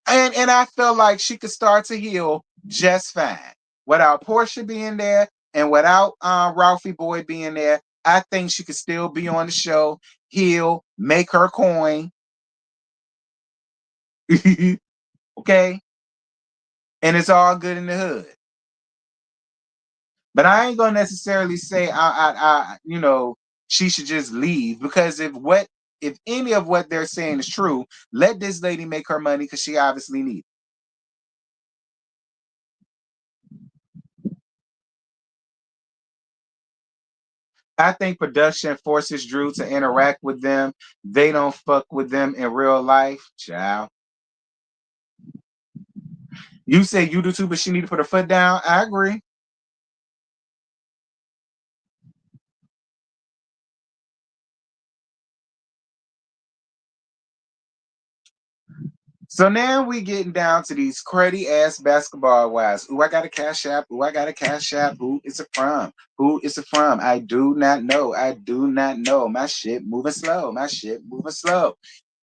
And I feel like she could start to heal just fine without Portia being there and without Ralphie Boy being there. I think she could still be on the show, heal, make her coin. Okay, and it's all good in the hood. But I ain't gonna necessarily say she should just leave, because if any of what they're saying is true, let this lady make her money because she obviously needs it. I think production forces Drew to interact with them. They don't fuck with them in real life. Ciao. You say you do too, but she need to put her foot down. I agree. So now we getting down to these cruddy ass basketball wives. Ooh, I got a cash app. Ooh, I got a cash app. Who is it from? Who is it from? I do not know. I do not know. My shit moving slow. My shit moving slow.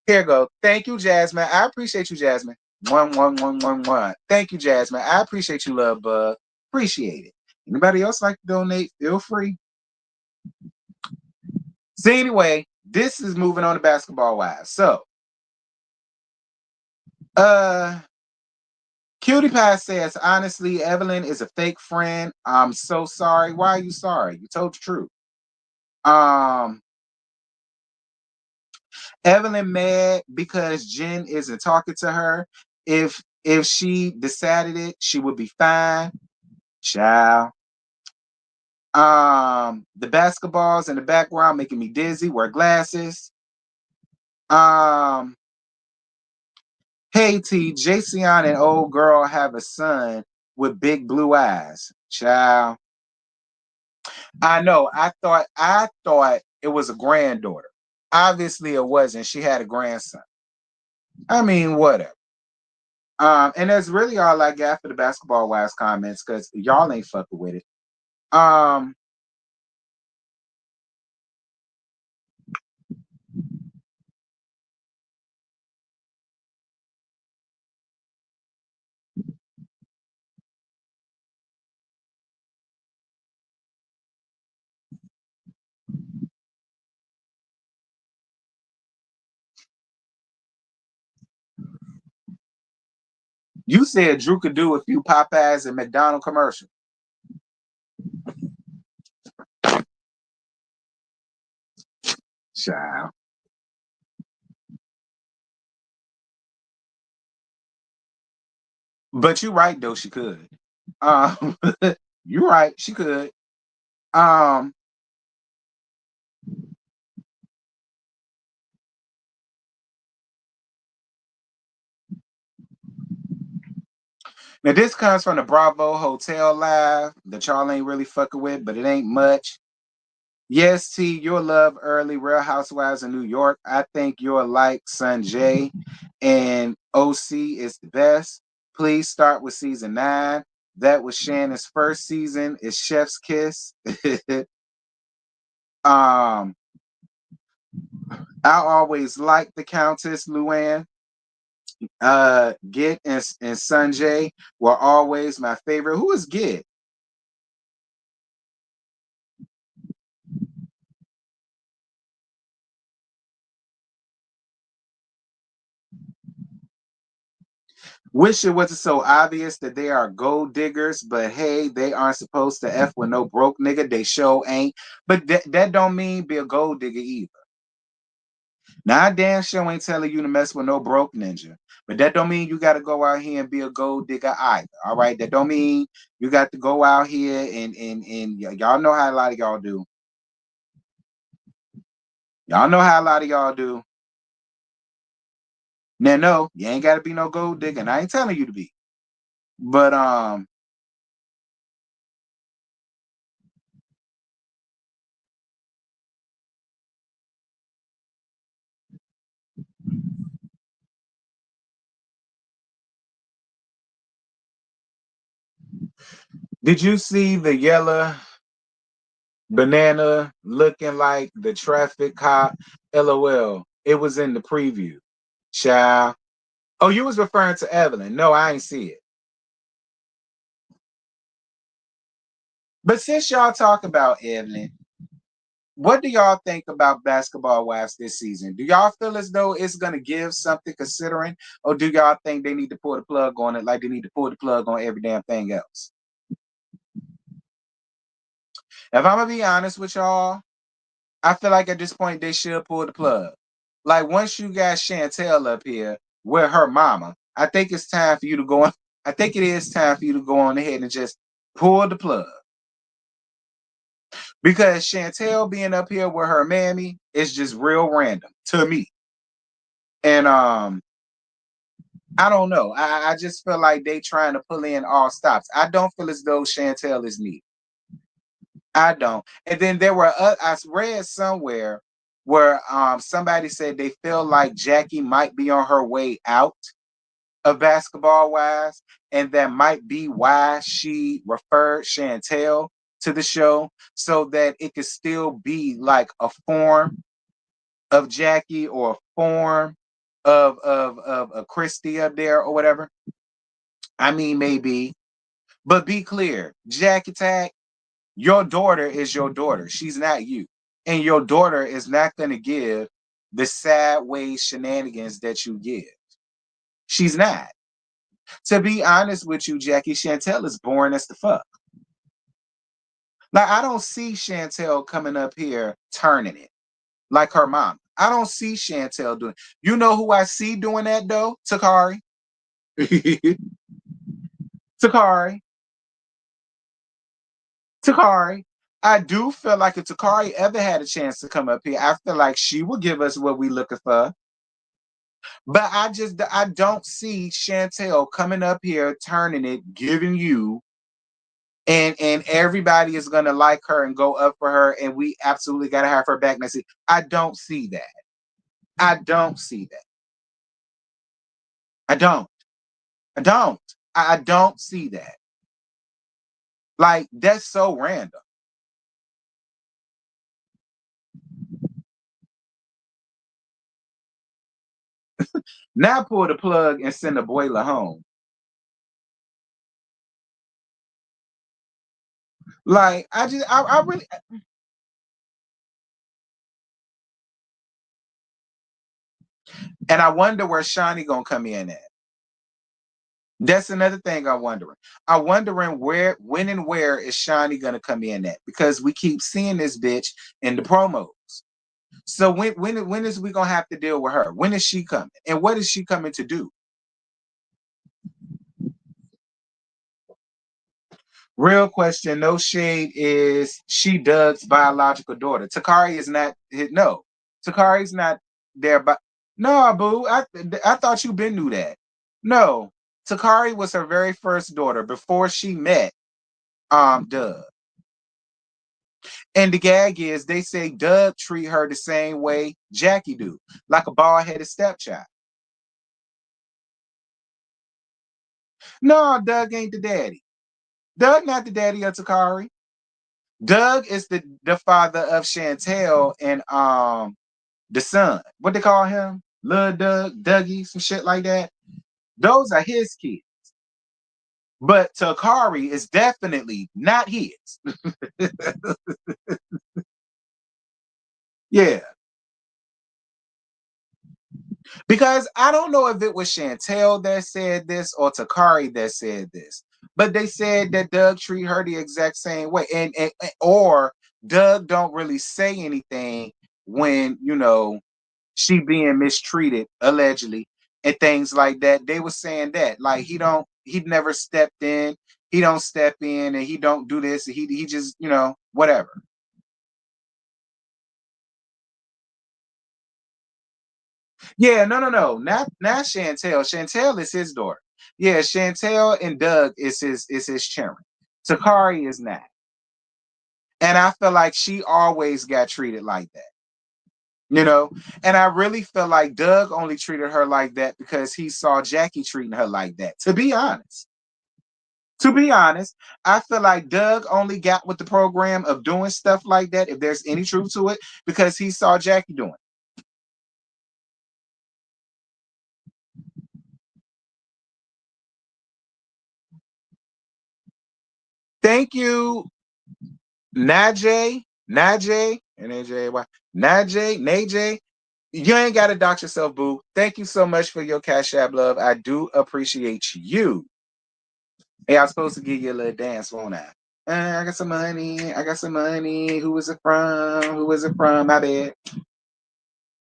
Here go. Thank you, Jasmine. I appreciate you, Jasmine. 11111. Thank you, Jasmine. I appreciate you, love bug. Appreciate it. Anybody else like to donate? Feel free. So anyway, this is moving on to basketball wives. So, uh, Cutie Pie says, honestly, Evelyn is a fake friend. I'm so sorry. Why are you sorry? You told the truth. Um, Evelyn mad because Jen isn't talking to her. If she decided it, she would be fine. Child. The basketballs in the background making me dizzy. Wear glasses. Um, hey T, Jason and old girl have a son with big blue eyes. Child. I know. I thought it was a granddaughter. Obviously it wasn't. She had a grandson. I mean, whatever. And that's really all I got for the basketball wives comments, because y'all ain't fucking with it. Um, you said Drew could do a few Popeyes and McDonald commercials. Child. But you're right though, she could. Um, you're right, she could. Um, Now this comes from the Bravo Hotel Live that y'all ain't really fucking with, but it ain't much. Yes, T, you'll love early Real Housewives of New York. I think you'll like Sanjay, and OC is the best. Please start with season 9. That was Shannon's first season. Is Chef's Kiss. um, I always liked the Countess Luann. Git and Sanjay were always my favorite. Who is Git? Wish it wasn't so obvious that they are gold diggers, but hey, they aren't supposed to F with no broke nigga. They show ain't. But that don't mean be a gold digger either. Now, I damn sure ain't telling you to mess with no broke ninja. But that don't mean you got to go out here and be a gold digger either. All right. That don't mean you got to go out here and y'all know how a lot of y'all do. Y'all know how a lot of y'all do. Now, no, you ain't got to be no gold digger. And I ain't telling you to be. But did you see the yellow banana looking like the traffic cop? LOL. It was in the preview. Child. Oh, you was referring to Evelyn. No, I ain't see it. But since y'all talk about Evelyn, what do y'all think about Basketball Wives this season? Do y'all feel as though it's going to give something considering, or do y'all think they need to pull the plug on it like they need to pull the plug on every damn thing else? If I'm going to be honest with y'all, I feel like at this point they should pull the plug. Like once you got Chantel up here with her mama, I think it's time for you to go on. I think it is time for you to go on ahead and just pull the plug. Because Chantel being up here with her mammy is just real random to me. And I don't know. I just feel like they trying to pull in all stops. I don't feel as though Chantel is needed. I don't. And then there were I read somewhere where somebody said they feel like Jackie might be on her way out of Basketball Wives, and that might be why she referred Chantel to the show so that it could still be like a form of Jackie or a form of a Christy up there or whatever. I mean, maybe, but be clear, Jackie Tag, your daughter is your daughter. She's not you. And your daughter is not going to give the sideways shenanigans that you give. She's not. To be honest with you, Jackie, Chantel is boring as the fuck. Like, I don't see Chantel coming up here turning it like her mom. I don't see Chantel doing. You know who I see doing that though? Takari. Takari. Takari. I do feel like if Takari ever had a chance to come up here, I feel like she would give us what we looking for. But I don't see Chantel coming up here, turning it, giving you, and everybody is gonna like her and go up for her, and we absolutely gotta have her back next season. I don't see that. I don't see that. I don't. I don't. I don't see that. Like that's so random. Now pull the plug and send the boiler home. Like I really, and I wonder where Shawnee gonna come in at. That's another thing I'm wondering. I'm wondering where, when, and where is Shawnee gonna come in at? Because we keep seeing this bitch in the promos. So when is we gonna have to deal with her? When is she coming? And what is she coming to do? Real question, no shade, is she Doug's biological daughter? Takari is not. No, Takari's not there. But no, boo. I thought you been knew that. No, Takari was her very first daughter before she met Doug. And the gag is they say Doug treat her the same way Jackie do, like a bald-headed stepchild. No, Doug ain't the daddy. Doug not the daddy of Takari. Doug is the father of Chantel and the son. What they call him? Lil Doug, Dougie, some shit like that. Those are his kids. But Takari is definitely not his. Yeah. Because I don't know if it was Chantel that said this or Takari that said this, but they said that Doug treat her the exact same way, and or Doug don't really say anything when she being mistreated allegedly and things like that. They were saying that like he never stepped in, he don't step in, and he don't do this. He just whatever. Yeah, no, no, no. Not Chantel. Chantel is his daughter. Yeah, Chantel and Doug is his children. Takari is not. And I feel like she always got treated like that. You know, and I really feel like Doug only treated her like that because he saw Jackie treating her like that. To be honest, I feel like Doug only got with the program of doing stuff like that, if there's any truth to it, because he saw Jackie doing it. Thank you, Najee, N-A-J-Y, Najee. You ain't got to dox yourself, boo. Thank you so much for your Cash App love. I do appreciate you. Hey, I was supposed to give you a little dance, won't I? I got some money. I got some money. Who is it from? Who is it from? My bad.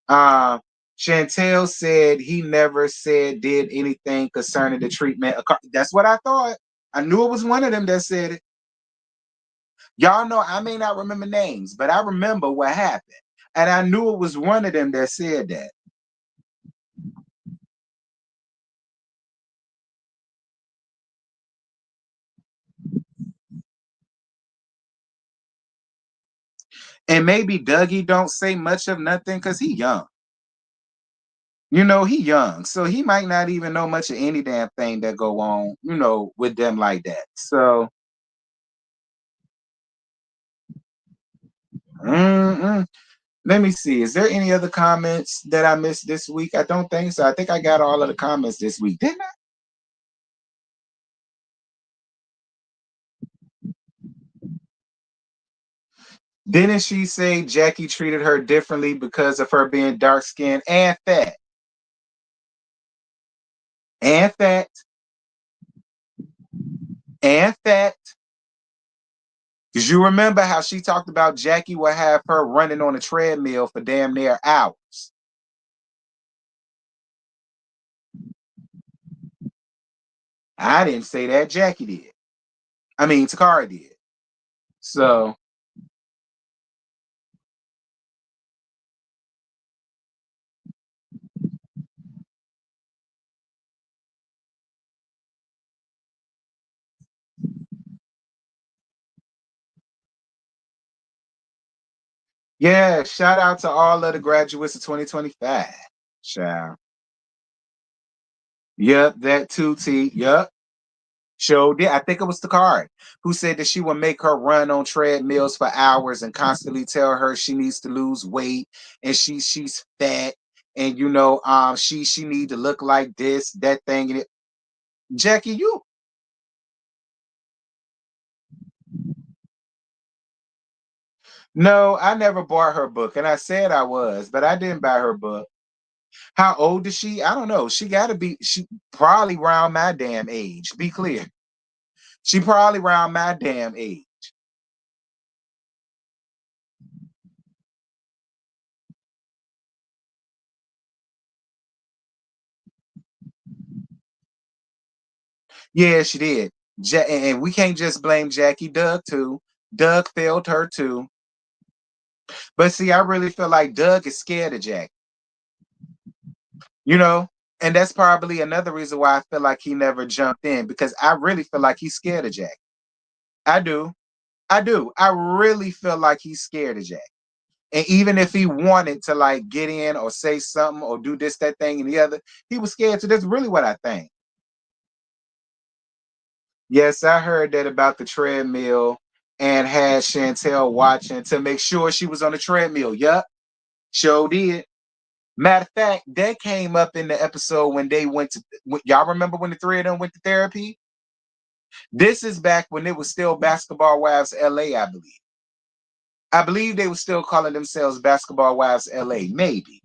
Uh, Chantel said he never did anything concerning the treatment. That's what I thought. I knew it was one of them that said it. Y'all know I may not remember names, but I remember what happened. And I knew it was one of them that said that. And maybe Dougie don't say much of nothing because he young. He young. So he might not even know much of any damn thing that go on, with them like that. So mm-mm. Let me see. Is there any other comments that I missed this week? I don't think so. I think I got all of the comments this week, didn't I? Didn't she say Jackie treated her differently because of her being dark skinned and fat? And fat. And fat. Because you remember how she talked about Jackie would have her running on a treadmill for damn near hours. I didn't say that. Jackie did. I mean, Takara did. So, yeah, shout out to all of the graduates of 2025. Child. Yep, that too, T. Yep. Showed it. I think it was the card who said that she would make her run on treadmills for hours and constantly tell her she needs to lose weight and she's fat and she need to look like this, that thing and it. Jackie, you. No, I never bought her book and I said I was, but I didn't buy her book. How old is she? I don't know. She probably around my damn age. Be clear. She probably around my damn age. Yeah, she did. And we can't just blame Jackie. Doug too. Doug failed her too. But see, I really feel like Doug is scared of Jackie. You know, and that's probably another reason why I feel like he never jumped in because I really feel like he's scared of Jackie. I do. I do. I really feel like he's scared of Jackie. And even if he wanted to like get in or say something or do this, that thing, and the other, he was scared. So that's really what I think. Yes, I heard that about the treadmill and had Chantel watching to make sure she was on the treadmill. Yup, sure did. Matter of fact, that came up in the episode when they went to. Y'all remember when the three of them went to therapy? This is back when it was still Basketball Wives LA, I believe. I believe they were still calling themselves Basketball Wives LA. Maybe.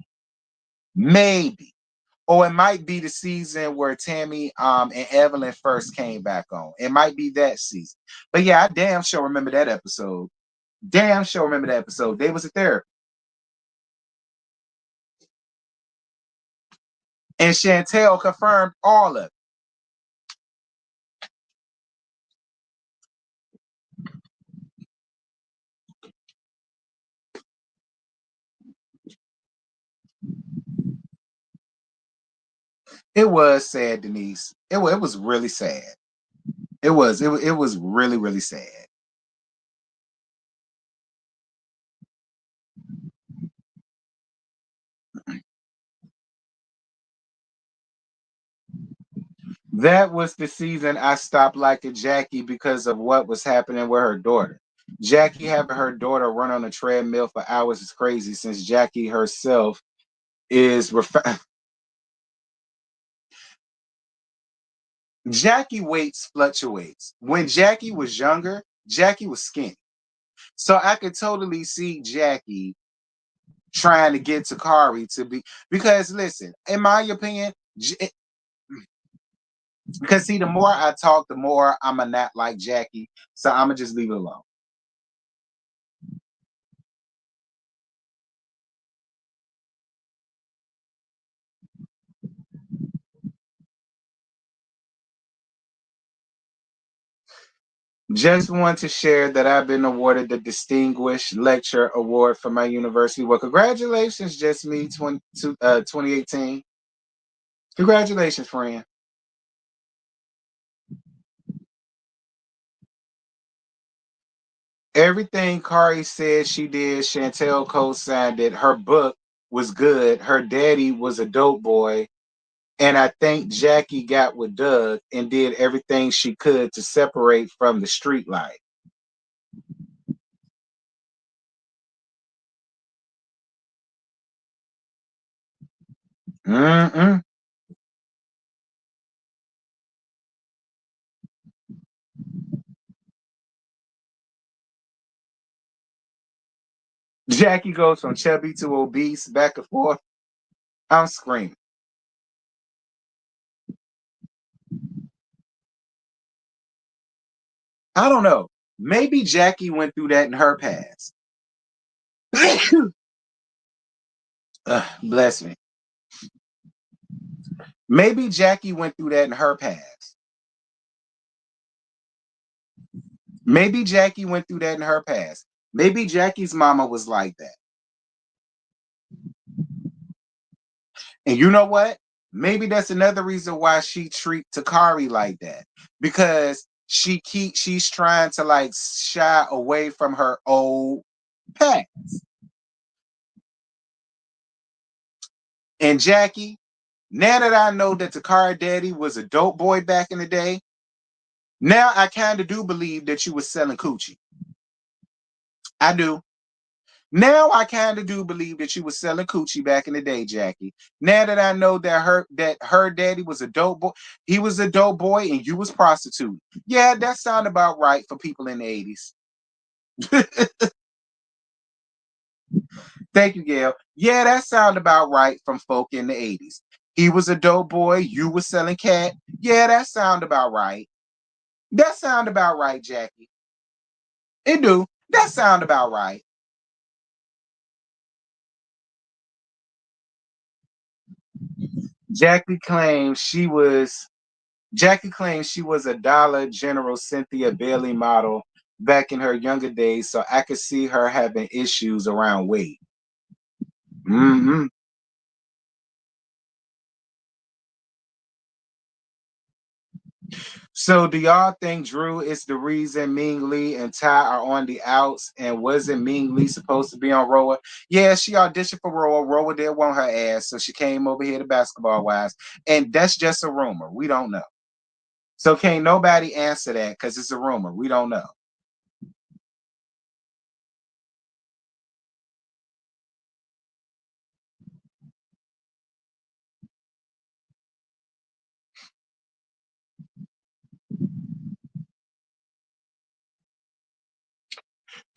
Or it might be the season where Tammy and Evelyn first came back on. It might be that season. But yeah, I damn sure remember that episode. Damn sure remember that episode. They was a therapy. And Chantel confirmed all of it. It was sad, Denise. It was really sad. It was really really sad. That was the season I stopped liking Jackie because of what was happening with her daughter. Jackie having her daughter run on a treadmill for hours is crazy since Jackie herself is Jackie weights fluctuates. When Jackie was younger, Jackie was skinny. So I could totally see Jackie trying to get Takari to be because listen, in my opinion, because see, the more I talk, the more I'm a not like Jackie. So I'm gonna just leave it alone. Just want to share that I've been awarded the Distinguished Lecture Award from my university. Well, congratulations, just me, 2018. Congratulations, friend. Everything Kari said she did, Chantel co-signed it. Her book was good. Her daddy was a dope boy. And I think Jackie got with Doug and did everything she could to separate from the street life. Mm-mm. Jackie goes from chubby to obese, back and forth. I'm screaming. I don't know. Maybe Jackie went through that in her past. Bless me. Maybe Jackie went through that in her past. Maybe Jackie went through that in her past. Maybe Jackie's mama was like that. And you know what? Maybe that's another reason why she treat Takari like that. Because she's trying to like shy away from her old past. And Jackie, now that I know that Takari daddy was a dope boy back in the day, now I kind of do believe that you was selling coochie. I do. Now I kind of do believe that you was selling coochie back in the day, Jackie. Now that I know that her daddy was a dope boy, he was a dope boy, and you was prostitute. Yeah, that sound about right for people in the 80s. Thank you, Gail. Yeah, that sound about right from folk in the 80s. He was a dope boy, you was selling cat. Yeah, that sound about right. That sound about right, Jackie. It do. That sound about right. Jackie claims she was Jackie claims she was a Dollar General Cynthia Bailey model back in her younger days, so I could see her having issues around weight. Hmm. So, do y'all think Drew is the reason Ming Lee and Ty are on the outs? And wasn't Ming Lee supposed to be on Roa? Yeah, she auditioned for Roa. Roa did want her ass, so she came over here to Basketball Wives. And that's just a rumor. We don't know. So, can't nobody answer that because it's a rumor. We don't know.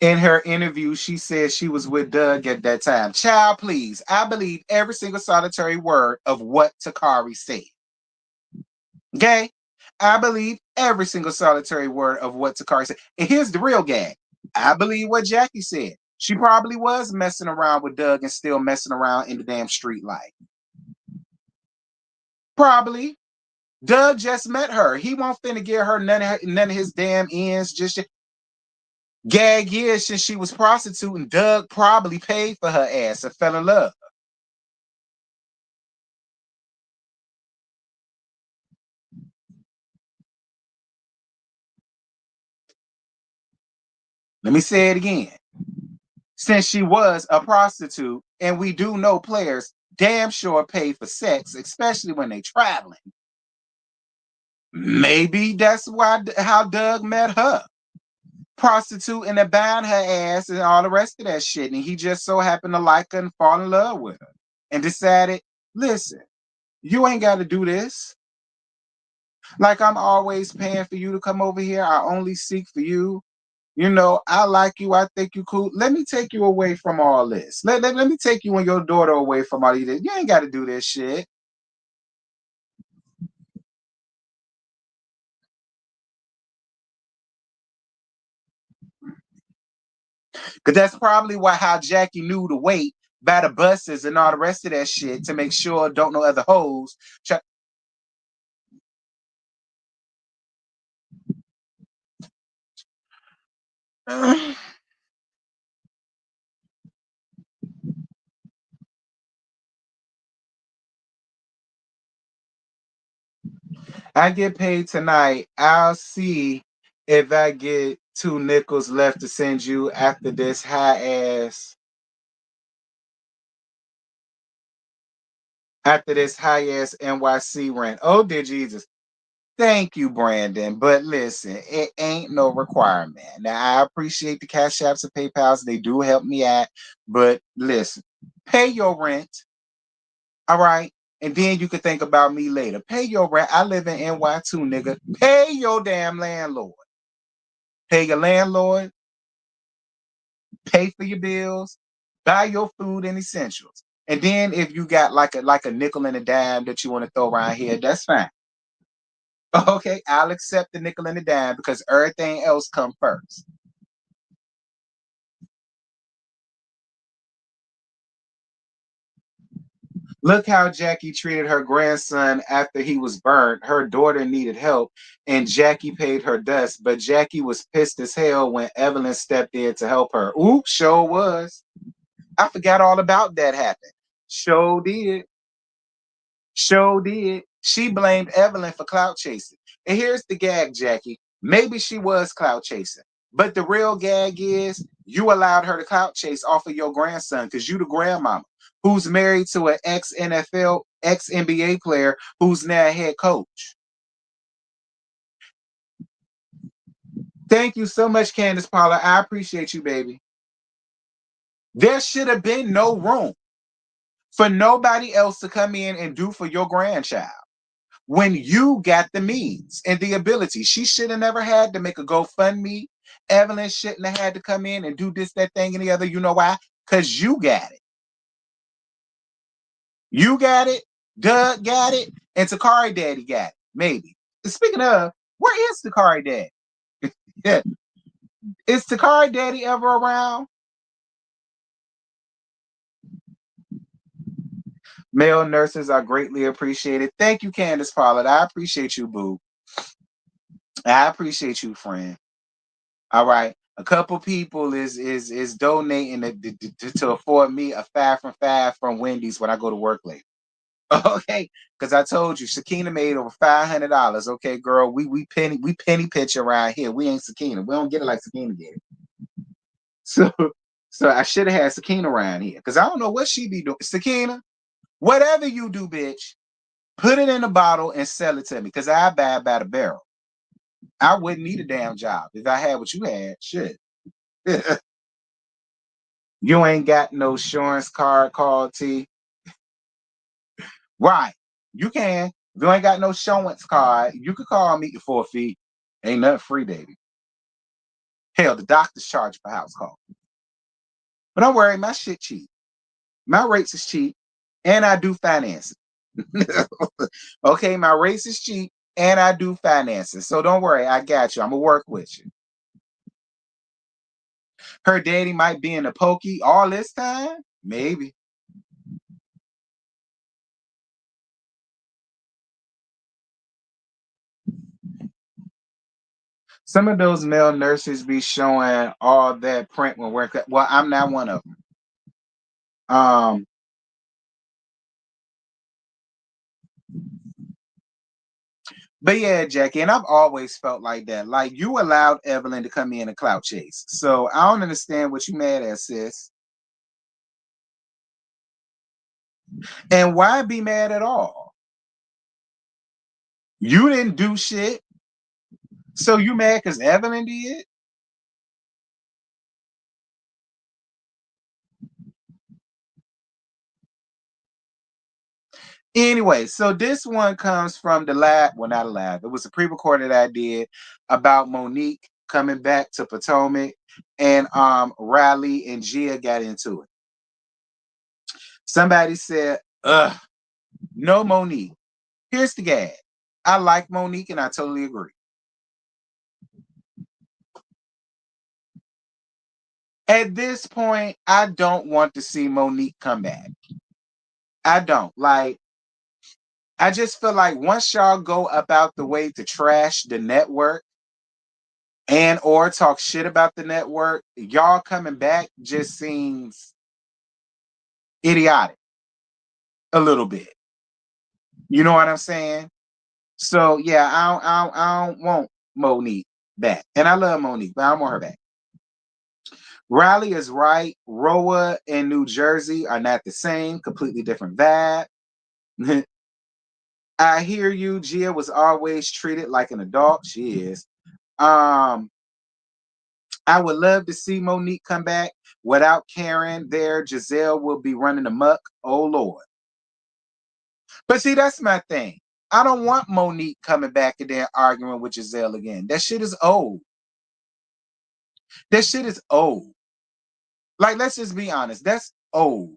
In her interview, she said she was with Doug at that time. Child, please. I believe every single solitary word of what Takari said. Okay? I believe every single solitary word of what Takari said. And here's the real gag. I believe what Jackie said. She probably was messing around with Doug and still messing around in the damn street life. Probably. Doug just met her. He won't finna give her none of his damn ends. Just gag years since she was prostituting. Doug probably paid for her ass and fell in love. Let me say it again. Since she was a prostitute, and we do know players damn sure pay for sex, especially when they traveling. Maybe that's why how Doug met her. Prostitute and buying her ass and all the rest of that shit. And he just so happened to like her and fall in love with her. And decided, listen, you ain't got to do this. Like I'm always paying for you to come over here. I only seek for you. You know, I like you. I think you cool. Let me take you away from all this. Let me take you and your daughter away from all this. You ain't got to do this shit. Because that's probably why how Jackie knew to wait by the buses and all the rest of that shit to make sure don't know other hoes. I get paid tonight. I'll see if I get 2 nickels left to send you after this high ass NYC rent. Oh dear Jesus. Thank you, Brandon. But listen, it ain't no requirement. Now I appreciate the cash apps and PayPals. They do help me out. But listen, pay your rent. All right. And then you could think about me later. Pay your rent. I live in NY2, nigga. Pay your damn landlord. Pay your landlord. Pay for your bills. Buy your food and essentials. And then if you got like a nickel and a dime that you want to throw around here, that's fine. Okay, I'll accept the nickel and the dime because everything else come first. Look how Jackie treated her grandson after he was burned. Her daughter needed help, and Jackie paid her dust. But Jackie was pissed as hell when Evelyn stepped in to help her. Ooh, sure was. I forgot all about that happened. Sure did. Sure did. She blamed Evelyn for clout chasing. And here's the gag, Jackie. Maybe she was clout chasing. But the real gag is you allowed her to clout chase off of your grandson because you the grandmama who's married to an ex NFL, ex NBA player who's now a head coach. Thank you so much, Candace Paula. I appreciate you, baby. There should have been no room for nobody else to come in and do for your grandchild. When you got the means and the ability. She should have never had to make a GoFundMe. Evelyn shouldn't have had to come in and do this, that thing, and the other. You know why? Because you got it. You got it. Doug got it. And Takari Daddy got it. Maybe. Speaking of, where is Takari Daddy? Yeah. Is Takari Daddy ever around? Male nurses are greatly appreciated. Thank you, Candace Pollard. I appreciate you, boo. I appreciate you, friend. All right. A couple people is donating to afford me a 5 from 5 from Wendy's when I go to work late. Okay, because I told you Sakina made over $500. Okay, girl, we penny pitch around here. We ain't Sakina. We don't get it like Sakina get it. So so I should have had Sakina around here because I don't know what she be doing. Sakina, whatever you do, bitch, put it in a bottle and sell it to me because I buy it by the barrel. I wouldn't need a damn job if I had what you had. Shit. You ain't got no insurance card called T. Right. You can. If you ain't got no insurance card, you could call me for a fee. Ain't nothing free, baby. Hell, the doctors charge for house call. But don't worry, my shit cheap. My rates is cheap, and I do financing. Okay, my rates is cheap, and I do financing. So don't worry, I got you. I'm gonna work with you. Her daddy might be in the pokey all this time, maybe. Some of those male nurses be showing all that print when we're well. I'm not one of them. Um, But yeah, Jackie, and I've always felt like that. Like you allowed Evelyn to come in and clout chase. So I don't understand what you mad at, sis. And why be mad at all? You didn't do shit. So you mad because Evelyn did? Anyway, so this one comes from the lab. Well, not a lab. It was a pre-recorded I did about Monique coming back to Potomac, and Riley and Gia got into it. Somebody said, ugh, no Monique. Here's the gag. I like Monique and I totally agree. At this point, I don't want to see Monique come back. I don't. Like, I just feel like once y'all go about the way to trash the network and or talk shit about the network, y'all coming back just seems idiotic a little bit. You know what I'm saying? So yeah, I don't want Monique back. And I love Monique, but I don't want her back. Riley is right. Roa and New Jersey are not the same, completely different vibe. I hear you. Gia was always treated like an adult. She is. Um, I would love to see Monique come back. Without Karen there, Giselle will be running amok. Oh Lord. But see, that's my thing. I don't want Monique coming back and then arguing with Giselle again. That shit is old. That shit is old. Like, let's just be honest. That's old.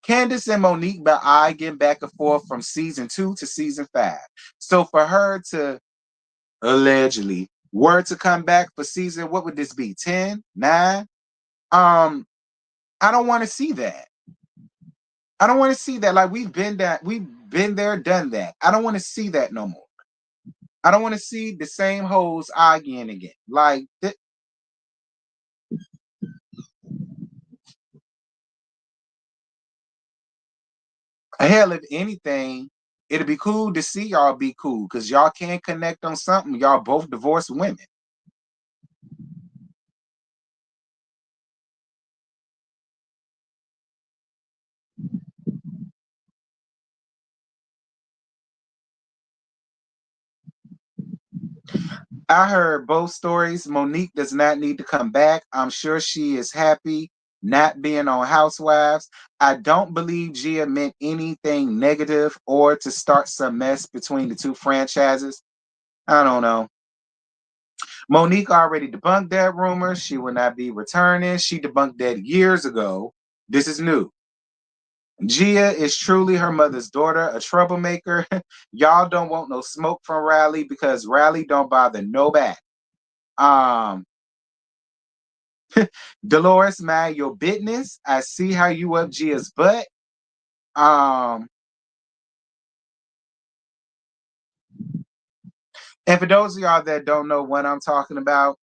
Candace and Monique by I getting back and forth from season 2 to season 5. So for her to allegedly were to come back for season, what would this be? 10, 9? I don't want to see that. I don't want to see that. Like we've been there, done that. I don't want to see that no more. I don't want to see the same hoes arguing again. Like hell, if anything, it'd be cool to see y'all be cool because y'all can't connect on something. Y'all both divorced women. I heard both stories. Monique does not need to come back. I'm sure she is happy not being on Housewives. I don't believe Gia meant anything negative or to start some mess between the two franchises. I don't know. Monique already debunked that rumor. She will not be returning. She debunked that years ago. This is new. Gia is truly her mother's daughter, a troublemaker. Y'all don't want no smoke from Riley because Riley don't bother nobody. Um, Dolores, mind your business. I see how you up Gia's butt. Um, and for those of y'all that don't know what I'm talking about,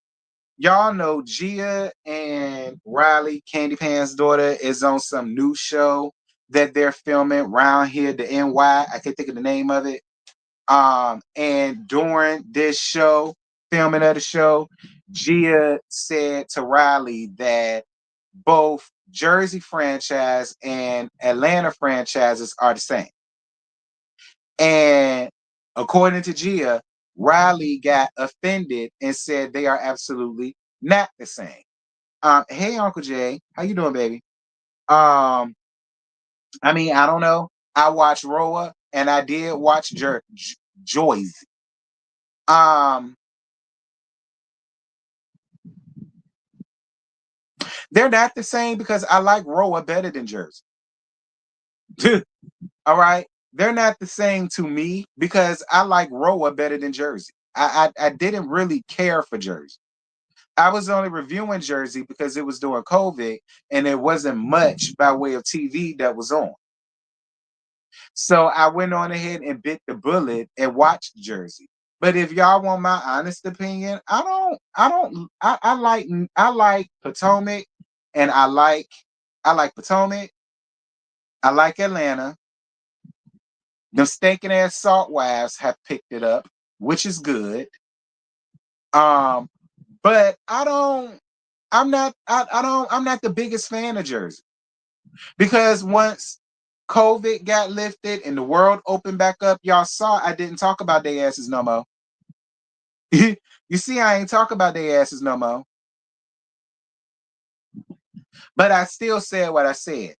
y'all know Gia and Riley, Candy Pan's daughter, is on some new show that they're filming around here, the NY. I can't think of the name of it. And during this show, filming of the show, Gia said to Riley that both Jersey franchise and Atlanta franchises are the same. And according to Gia, Riley got offended and said they are absolutely not the same. Hey Uncle Jay, how you doing, baby? I mean, I don't know. I watched Roa and I did watch Joyce. Um, they're not the same because I like Roa better than Jersey. All right. They're not the same to me because I like Roa better than Jersey. I didn't really care for Jersey. I was only reviewing Jersey because it was during COVID and there wasn't much by way of TV that was on. So I went on ahead and bit the bullet and watched Jersey. But if y'all want my honest opinion, I like Potomac and I like Potomac. I like Atlanta. Them stinking ass salt wives have picked it up. which is good. Um, but I'm not the biggest fan of Jersey because once COVID got lifted and the world opened back up, y'all saw I didn't talk about their asses no more. You see, I ain't talk about their asses no more. But I still said what I said.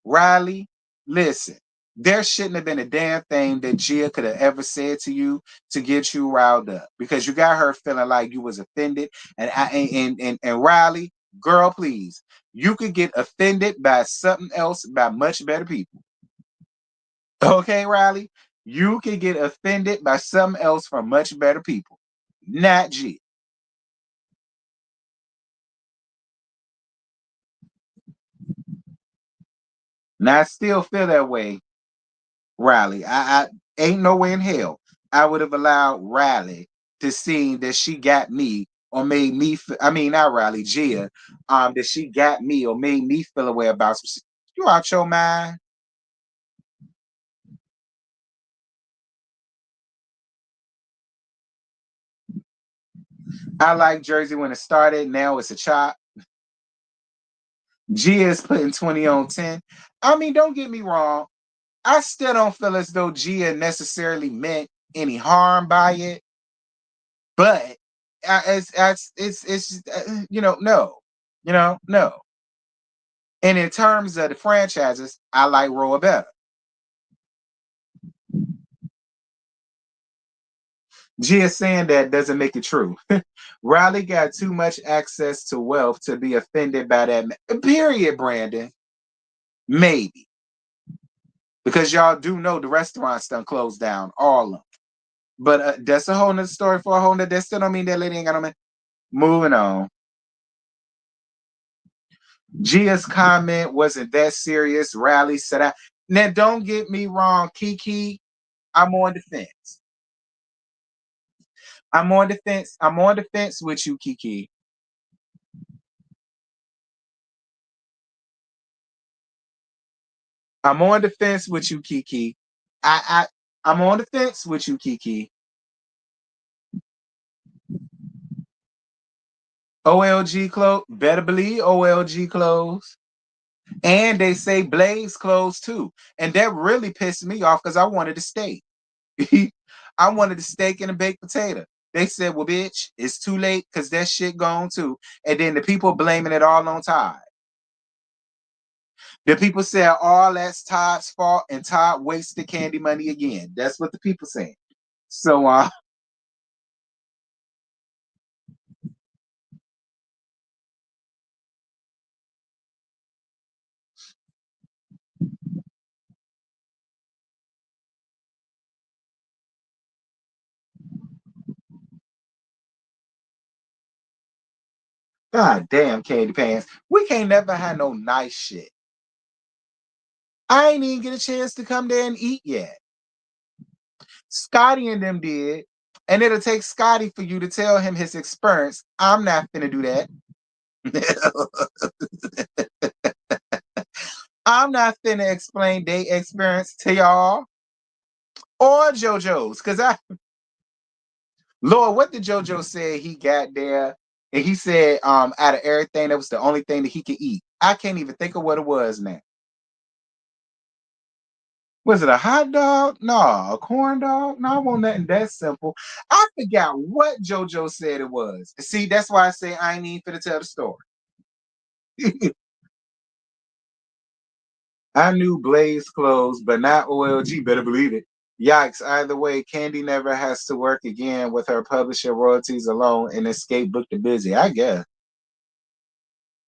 Riley, listen, there shouldn't have been a damn thing that Gia could have ever said to you to get you riled up because you got her feeling like you was offended. And Riley, girl, please, you could get offended by something else by much better people. Okay, Riley, you could get offended by something else from much better people, not Gia. Now I still feel that way, Riley. I ain't no way in hell I would have allowed Riley to see that she got me or made me. I mean, not Riley, Gia. That she got me or made me feel a way about some. You out your mind? I like Jersey when it started. Now it's a chop. Gia is putting 20 on 10. I mean, don't get me wrong. I still don't feel as though Gia necessarily meant any harm by it, but no, no. And in terms of the franchises, I like Roa better. Gia saying that doesn't make it true. Riley got too much access to wealth to be offended by that. Period, Brandon. Maybe. Because y'all do know the restaurants done closed down, all of them. But that's a whole nother story for a whole nother. That still don't mean that lady ain't got no man. Moving on. Gia's comment wasn't that serious. Riley said, Now, don't get me wrong, Kiki. I'm on the fence. I'm on the fence. I'm on the fence with you, Kiki. I'm on the fence with you, Kiki. I'm on the fence with you, Kiki. OLG clothes, better believe OLG clothes. And they say Blaze clothes too. And that really pissed me off because I wanted a steak. I wanted a steak and a baked potato. They said, well, bitch, it's too late because that shit gone too. And then the people blaming it all on Todd. The people said all that's Todd's fault and Todd wasted candy money again. That's what the people saying. So God damn candy pants. We can't never have no nice shit. I ain't even get a chance to come there and eat yet. Scotty and them did. And it'll take Scotty for you to tell him his experience. I'm not finna do that. I'm not finna explain their experience to y'all or JoJo's. Cause Lord, what did JoJo say he got there? And he said, out of everything, that was the only thing that he could eat. I can't even think of what it was now. Was it a hot dog? No, a corn dog? No, I want nothing that simple. I forgot what JoJo said it was. See, that's why I say I ain't even finna tell the story. I knew Blaze closed, but not OLG. Better believe it. Yikes. Either way, Candy never has to work again with her publisher royalties alone and escape book to busy. I guess.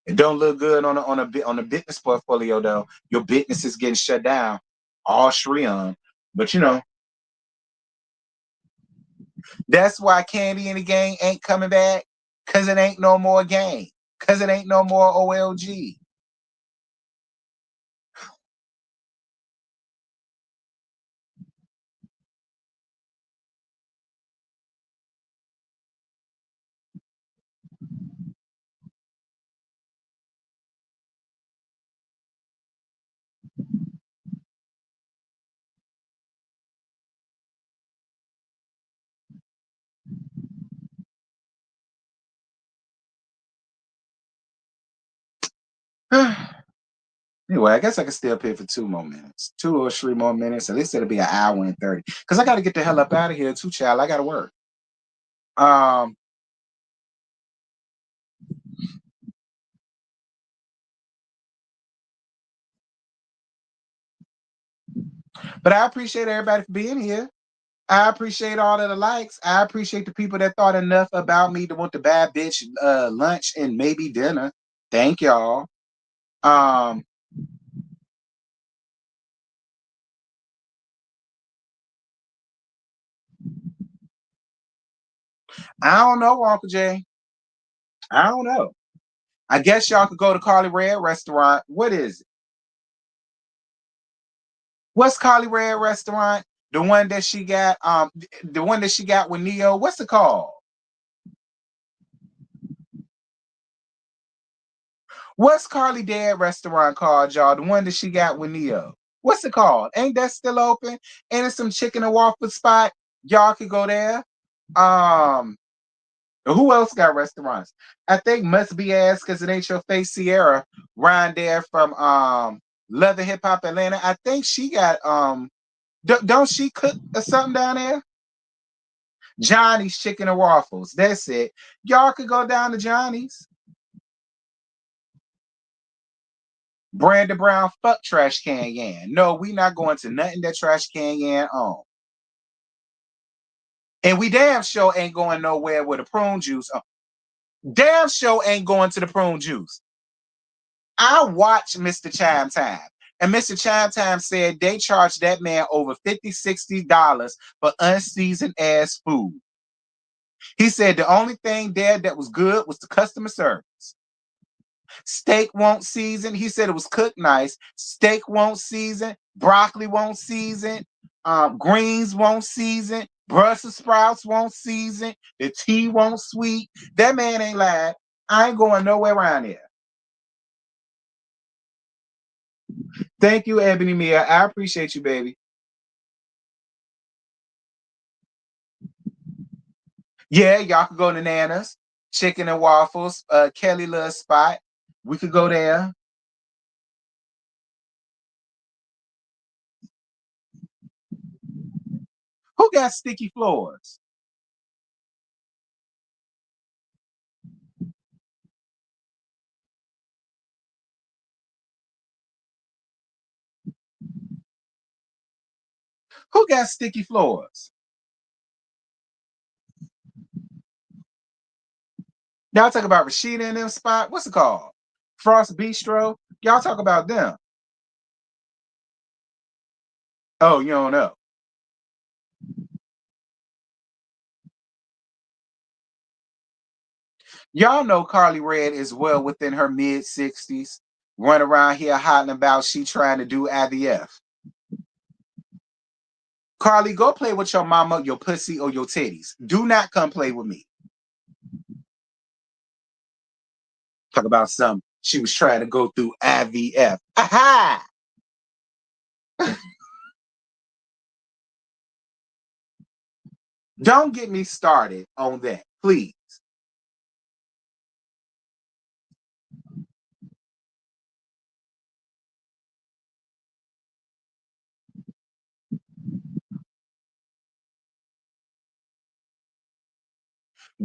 It don't look good on a business portfolio though. Your business is getting shut down. All Shreon. But that's why Candy in the gang ain't coming back. Cause it ain't no more gang. Cause it ain't no more OLG. Anyway, I guess I can still pay for 2 more minutes, 2 or 3 more minutes. At least it'll be an hour and 30. Because I got to get the hell up out of here too, child. I got to work. Um, but I appreciate everybody for being here. I appreciate all of the likes. I appreciate the people that thought enough about me to want to buy bitch lunch and maybe dinner. Thank y'all. Um, I don't know, Uncle Jay. I don't know. I guess y'all could go to Carly Red restaurant. What is it? What's Carly Red restaurant? The one that she got, the one that she got with Neo. What's it called? What's Carly Dead restaurant called, y'all? The one that she got with Neo. What's it called? Ain't that still open? Ain't it some chicken and waffle spot? Y'all could go there. Um, who else got restaurants? I think Must Be Ass because it ain't your face, Sierra. Ryan there from Love and Hip Hop Atlanta. I think she got don't she cook or something down there? Johnny's Chicken and Waffles. That's it. Y'all could go down to Johnny's. Brandon Brown, fuck Trash Can Yan. No, we not going to nothing that Trash Can Yan on. And we damn sure ain't going nowhere with a prune juice. Damn sure ain't going to the prune juice. I watched Mr. Chime Time. And Mr. Chime Time said they charged that man over $50, $60 for unseasoned ass food. He said the only thing there that was good was the customer service. Steak won't season. He said it was cooked nice. Steak won't season. Broccoli won't season. Greens won't season. Brussels sprouts won't season. The tea won't sweet. That man ain't lying. I ain't going nowhere around here. Thank you, Ebony Mia. I appreciate you, baby. Yeah, y'all could go to Nana's, Chicken and Waffles, Kelly Love Spot. We could go there. Who got sticky floors? Who got sticky floors? Y'all talk about Rashida and them spot. What's it called? Frost Bistro. Y'all talk about them. Oh, you don't know. Y'all know Carly Red is well within her mid-60s. Run around here hollering about she trying to do IVF. Carly, go play with your mama, your pussy, or your titties. Do not come play with me. Talk about something. She was trying to go through IVF. Aha! Don't get me started on that, please.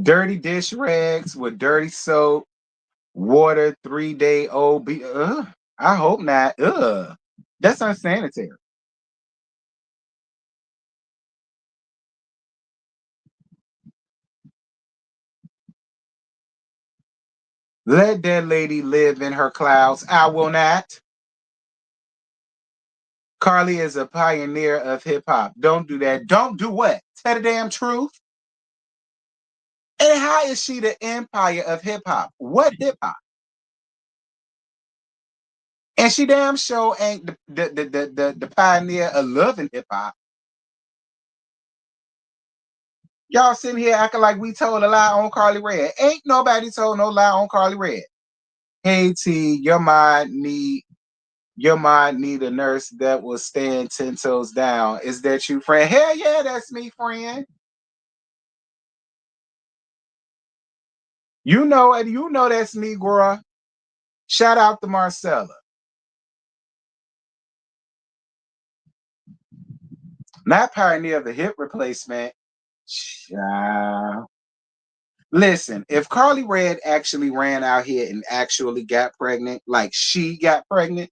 Dirty dish rags with dirty soap, water, 3-day old. I hope not. That's unsanitary. Let that lady live in her clouds. I will not. Carly is a pioneer of hip hop. Don't do that. Don't do what? Tell the damn truth. And how is she the empire of hip hop? What hip hop? And she damn sure ain't the pioneer of loving hip hop. Y'all sitting here acting like we told a lie on Carly Red. Ain't nobody told no lie on Carly Red. Hey T, your mind need a nurse that will stand 10 toes down. Is that you, friend? Hell yeah, that's me, friend. You know it. You know that's me, girl. Shout out to Marcella. Not pioneer of the hip replacement. Child. Listen, if Carly Red actually ran out here and actually got pregnant, like she got pregnant.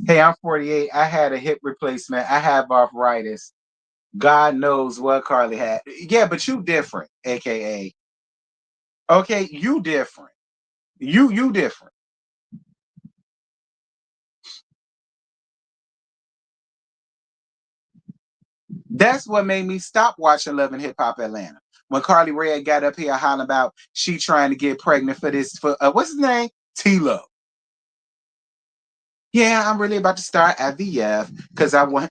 Hey, I'm 48. I had a hip replacement. I have arthritis. God knows what Carly had. Yeah, but you different, aka. Okay, you different. You different. That's what made me stop watching Love and Hip Hop Atlanta. When Carly Red got up here hollering about she trying to get pregnant for this for what's his name? T-Lo. Yeah, I'm really about to start IVF because I want.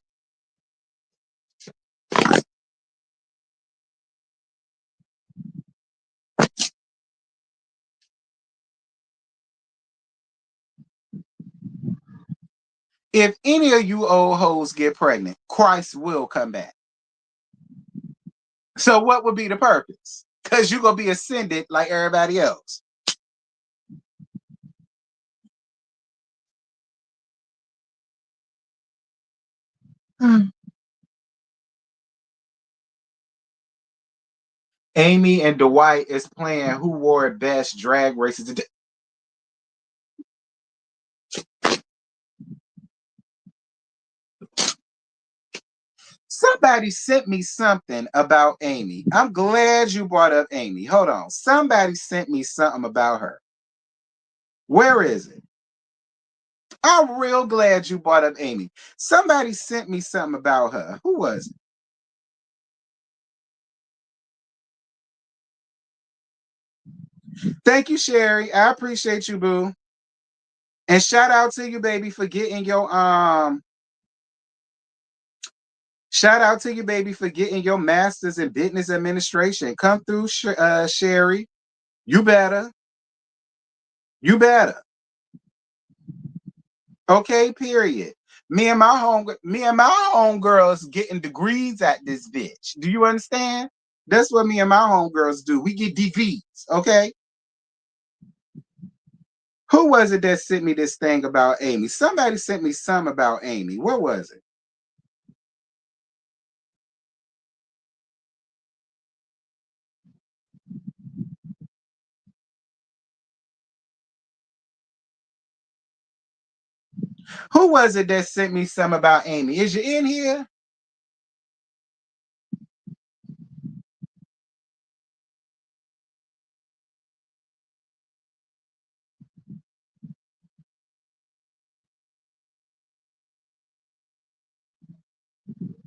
If any of you old hoes get pregnant, Christ will come back. So what would be the purpose? Because you're gonna be ascended like everybody else. Amy and Dwight is playing who wore best drag races. Somebody sent me something about Amy. I'm glad you brought up Amy. Hold on. Somebody sent me something about her. Where is it? I'm real glad you brought up Amy. Somebody sent me something about her. Who was it? Thank you, Sherry. I appreciate you, boo. And shout out to you, baby, for getting your shout out to you, baby, for getting your master's in business administration. Come through, Sherry. You better. You better. Okay, period. Me and my home girls getting degrees at this bitch. Do you understand? That's what me and my home girls do. We get degrees, okay? Who was it that sent me this thing about Amy? Somebody sent me some about Amy. What was it? Who was it that sent me some about Amy? Is you in here?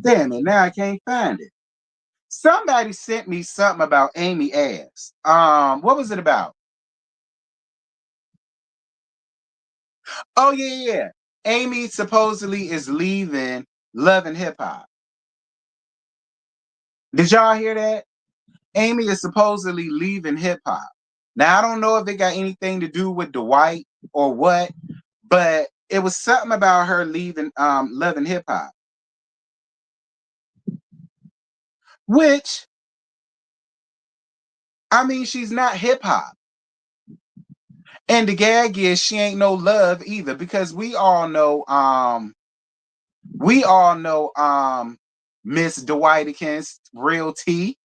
Damn it, now I can't find it. Somebody sent me something about Amy ass. What was it about? Oh yeah. Amy supposedly is leaving Love and Hip Hop. Did y'all hear that? Amy is supposedly leaving hip hop. Now I don't know if it got anything to do with Dwight or what, but it was something about her leaving Love and Hip Hop. Which I mean she's not hip hop. And the gag is she ain't no love either because we all know Miss Dwightikins real tea.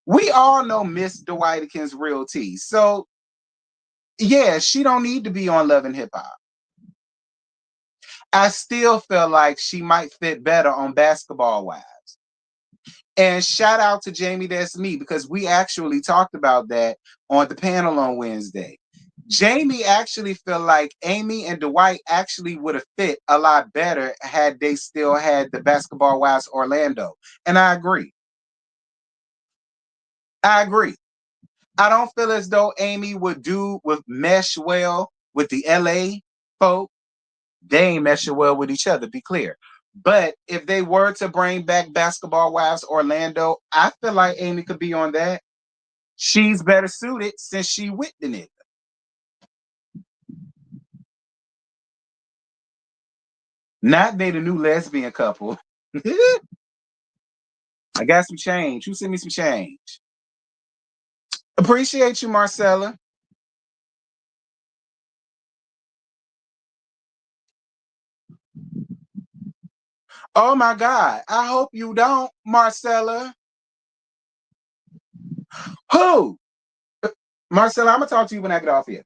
We all know Miss Dwightikins real tea. So yeah, she don't need to be on Love and Hip Hop. I still feel like she might fit better on Basketball Wives. And shout out to Jamie, that's me, because we actually talked about that on the panel on Wednesday. Jamie actually felt like Amy and Dwight actually would have fit a lot better had they still had the Basketball Wives Orlando. And I agree. I agree. I don't feel as though Amy would mesh well with the LA folk. They ain't meshing well with each other, be clear. But if they were to bring back Basketball Wives Orlando, I feel like Amy could be on that. She's better suited since she with the nigga. Not they the new lesbian couple. I got some change. Who sent me some change? Appreciate you, Marcella. Oh my God. I hope you don't, Marcella. Who? Marcella, I'm gonna talk to you when I get off here.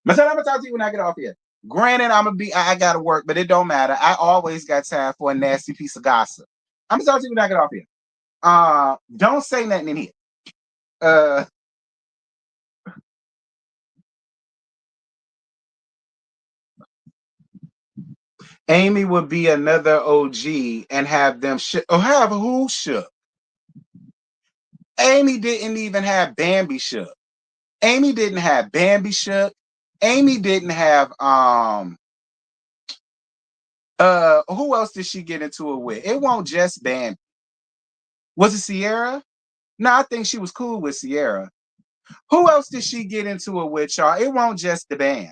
Marcella, I'm gonna talk to you when I get off here. Granted, I gotta work, but it don't matter. I always got time for a nasty piece of gossip. I'm gonna talk to you when I get off here. Don't say nothing in here. Uh Amy would be another OG and have them have who shook. Amy didn't even have Bambi shook. Amy didn't have Bambi shook. Amy didn't have who else did she get into it with? It won't just Bambi. Was it Sierra? No, I think she was cool with Sierra. Who else did she get into it with, y'all? It won't just the band.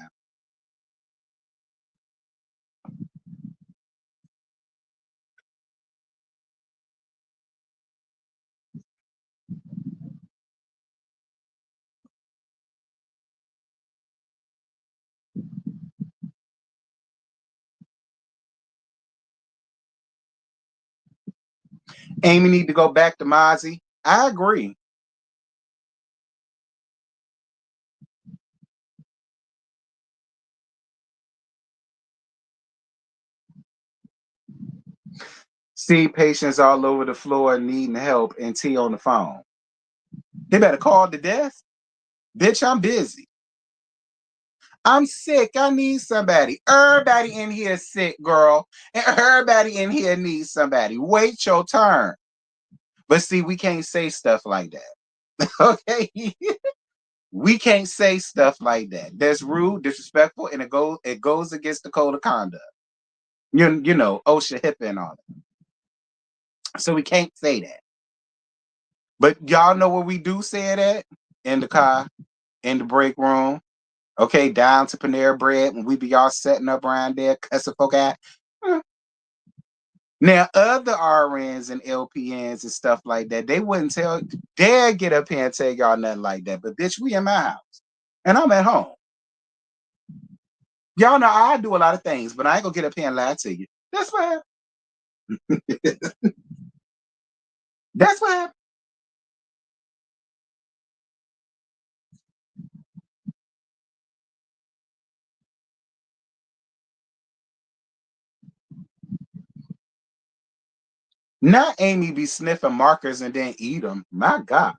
Amy need to go back to Mozzie. I agree. See patients all over the floor needing help and T on the phone. They better call the desk. Bitch, I'm busy. I'm sick. I need somebody. Everybody in here is sick, girl. And everybody in here needs somebody. Wait your turn. But see, we can't say stuff like that. Okay? We can't say stuff like that. That's rude, disrespectful, and it goes against the code of conduct. You know, OSHA, HIPAA, and all that. So we can't say that. But y'all know where we do say it at? In the car, in the break room. Okay, down to Panera Bread when we be all setting up around there, cussing folk out. Now, other RNs and LPNs and stuff like that, they wouldn't dare get up here and tell y'all nothing like that. But bitch, we in my house. And I'm at home. Y'all know I do a lot of things, but I ain't gonna get up here and lie to you. That's what happened. That's what happened. Not Amy be sniffing markers and then eat them. My God.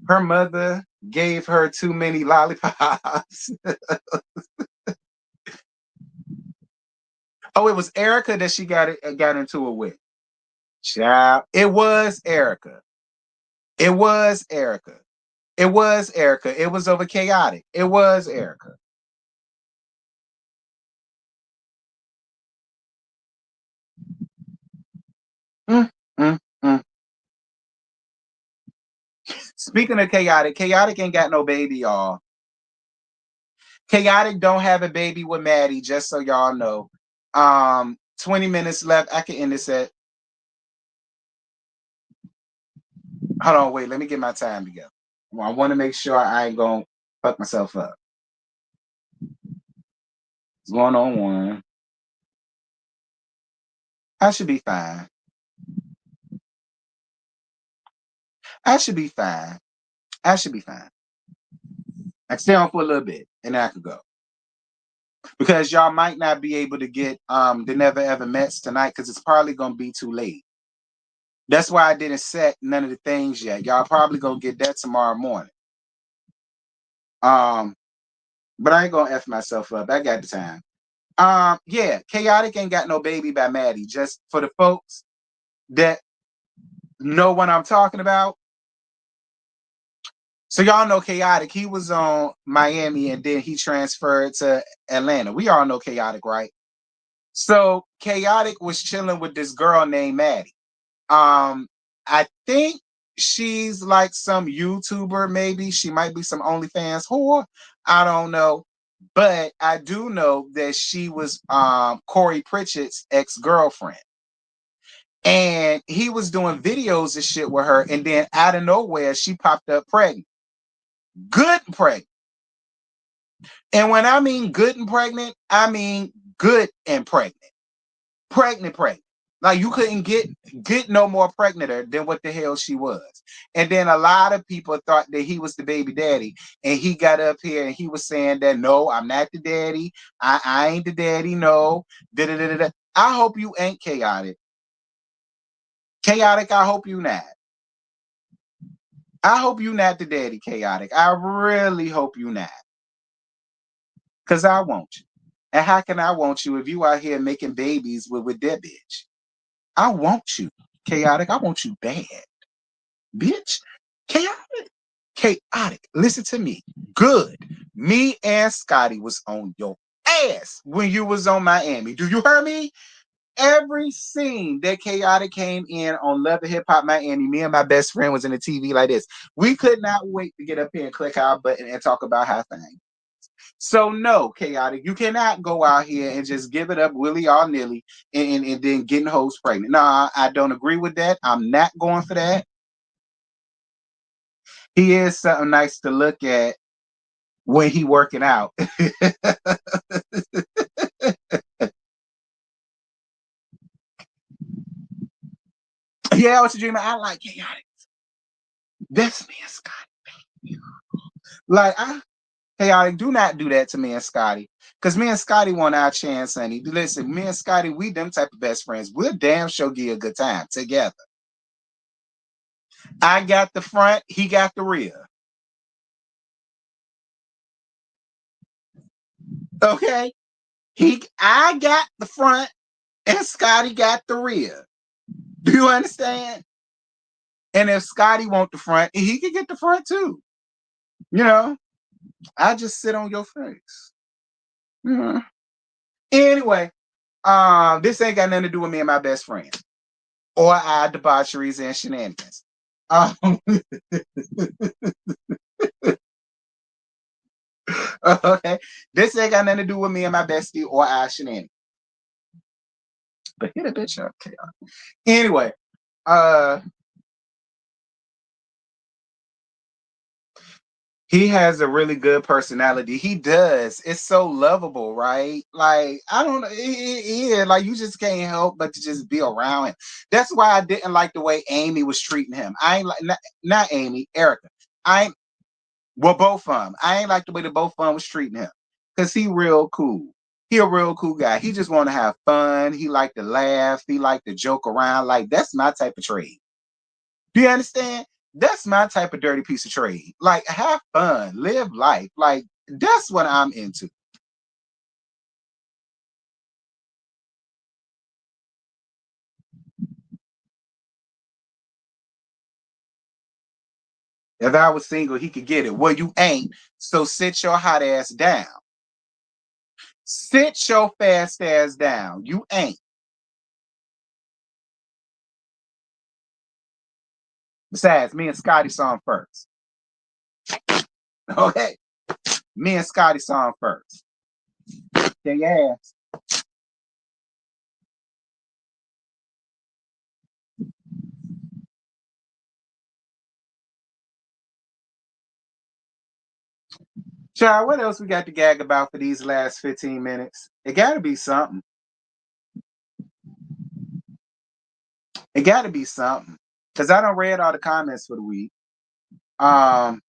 Her mother gave her too many lollipops. Oh, it was Erica that she got into it with. Child. It was Erica. It was Erica. It was Erica. It was over chaotic. It was Erica. Mm, mm, mm. Speaking of chaotic, chaotic ain't got no baby, y'all. Chaotic don't have a baby with Maddie, just so y'all know. 20 minutes left. I can end this at. Hold on, wait. Let me get my time together. I want to make sure I ain't gonna fuck myself up. It's going on one. I should be fine. I should be fine. I should be fine. I can stay on for a little bit and then I could go. Because y'all might not be able to get the Never Ever Mets tonight because it's probably gonna be too late. That's why I didn't set none of the things yet. Y'all probably gonna get that tomorrow morning. Um, but I ain't gonna F myself up. I got the time. Yeah, Chaotic ain't got no baby by Maddie. Just for the folks that know what I'm talking about. So y'all know Chaotic. He was on Miami and then he transferred to Atlanta. We all know Chaotic, right? So Chaotic was chilling with this girl named Maddie. I think she's like some YouTuber, maybe. She might be some OnlyFans whore. I don't know. But I do know that she was Corey Pritchett's ex-girlfriend. And he was doing videos and shit with her, and then out of nowhere, she popped up pregnant. Good and pregnant. And when I mean good and pregnant, I mean good and pregnant. Pregnant. Like you couldn't get no more pregnanter than what the hell she was. And then a lot of people thought that he was the baby daddy. And he got up here and he was saying that no, I'm not the daddy. I ain't the daddy, no. Da-da-da-da-da. I hope you ain't chaotic. Chaotic, I hope you not. I hope you not the daddy, chaotic. I really hope you not. Cause I want you. And how can I want you if you out here making babies with that bitch? I want you, chaotic. I want you bad, bitch. Chaotic, chaotic. Listen to me. Good. Me and Scotty was on your ass when you was on Miami. Do you hear me? Every scene that Chaotic came in on Love and Hip Hop Miami, me and my best friend was in the TV like this. We could not wait to get up here and click our button and talk about how thing. So no, chaotic. You cannot go out here and just give it up willy all nilly and then getting hoes pregnant. No, I don't agree with that. I'm not going for that. He is something nice to look at when he working out. Yeah, what's your dream? I like chaotic. That's me and Scotty. Like chaotic, do not do that to me and Scotty. Because me and Scotty want our chance, honey. Listen, me and Scotty, we them type of best friends. We'll damn sure give a good time together. I got the front, he got the rear. Okay? I got the front and Scotty got the rear. Do you understand? And if Scotty want the front, he can get the front too. You know, I just sit on your face. Mhm. Anyway, this ain't got nothing to do with me and my best friend or our debaucheries and shenanigans. Okay, this ain't got nothing to do with me and my bestie or our shenanigans. But hit a bitch up, okay. Anyway, uh, he has a really good personality. He does. It's so lovable, right? Like I don't know, yeah. Like you just can't help but to just be around him. That's why I didn't like the way Amy was treating him. I ain't like not Amy, Erica. I ain't well both of them. I ain't like the way the both of them was treating him because he real cool. He a real cool guy. He just want to have fun. He like to laugh. He like to joke around. Like that's my type of trade. Do you understand? That's my type of dirty piece of trade. Like, have fun, live life. Like, that's what I'm into. If I was single, he could get it. Well, you ain't. So sit your hot ass down. Sit your fast ass down. You ain't. Besides, me and Scotty saw him first. Okay? Me and Scotty saw him first. They ass. Child, what else we got to gag about for these last 15 minutes? It gotta be something. It gotta be something. Because I don't read all the comments for the week. Um,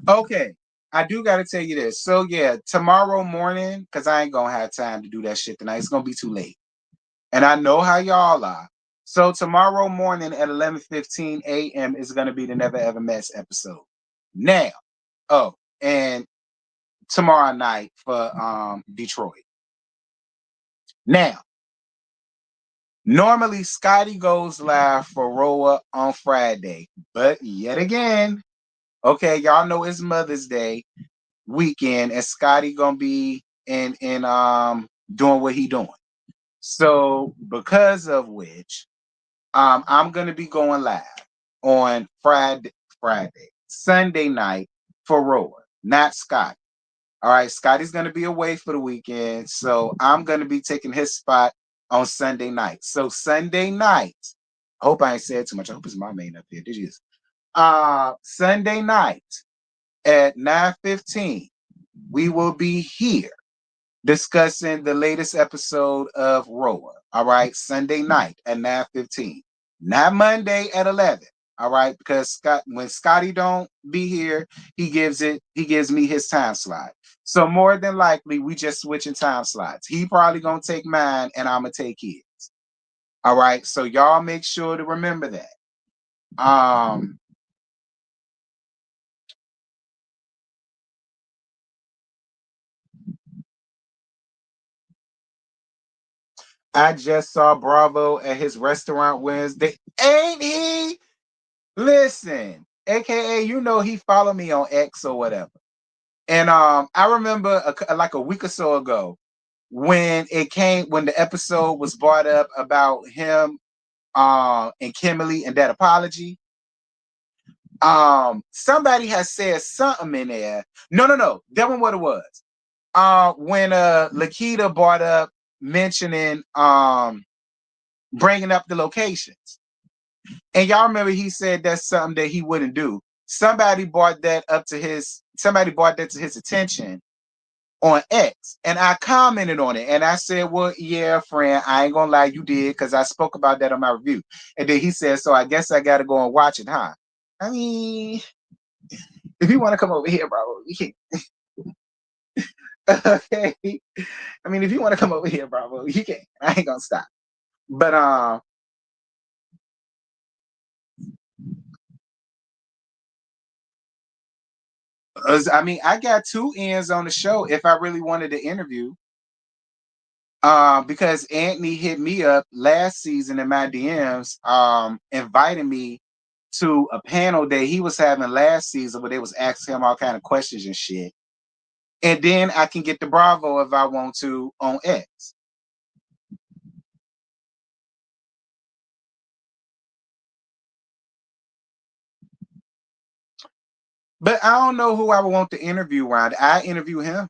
okay. I do gotta tell you this. So yeah, tomorrow morning, because I ain't gonna have time to do that shit tonight. It's gonna be too late. And I know how y'all are. So tomorrow morning at 11:15 a.m. is gonna be the Never Ever Mess episode. Now, oh, and tomorrow night for Detroit. Now, normally Scotty goes live for Roa on Friday, but yet again, okay, y'all know it's Mother's Day weekend, and Scotty gonna be in doing what he doing. So because of which, I'm gonna be going live on Sunday night for Roa, not Scotty. All right, Scotty's gonna be away for the weekend, so I'm gonna be taking his spot on Sunday night. So Sunday night, I hope I ain't said too much. I hope it's my main up here. Did you? Sunday night at 9:15, we will be here discussing the latest episode of Roa. All right, Sunday night at 9:15, not Monday at 11. All right, because when Scotty don't be here, he gives me his time slot. So more than likely, we just switching time slots. He probably gonna take mine, and I'm gonna take his. All right, so y'all make sure to remember that. Um, I just saw Bravo at his restaurant Wednesday. Ain't he? Listen, AKA, he followed me on X or whatever. And I remember like a week or so ago when the episode was brought up about him and Kimberly and that apology. Somebody has said something in there. No. That one what it was. When Lakita brought up mentioning bringing up the locations. And y'all remember he said that's something that he wouldn't do. Somebody brought that to his attention on X, and I commented on it, and I said, "Well, yeah, friend, I ain't gonna lie, you did, because I spoke about that on my review." And then he said, "So I guess I got to go and watch it, huh?" I mean, if you want to come over here, bro, you can. Okay. I mean, if you want to come over here, bro, you can. I ain't gonna stop. But I mean, I got two ends on the show if I really wanted to interview. Because Anthony hit me up last season in my DMs, inviting me to a panel that he was having last season where they was asking him all kind of questions and shit. And then I can get the Bravo if I want to on X. But I don't know who I would want to interview around. I interview him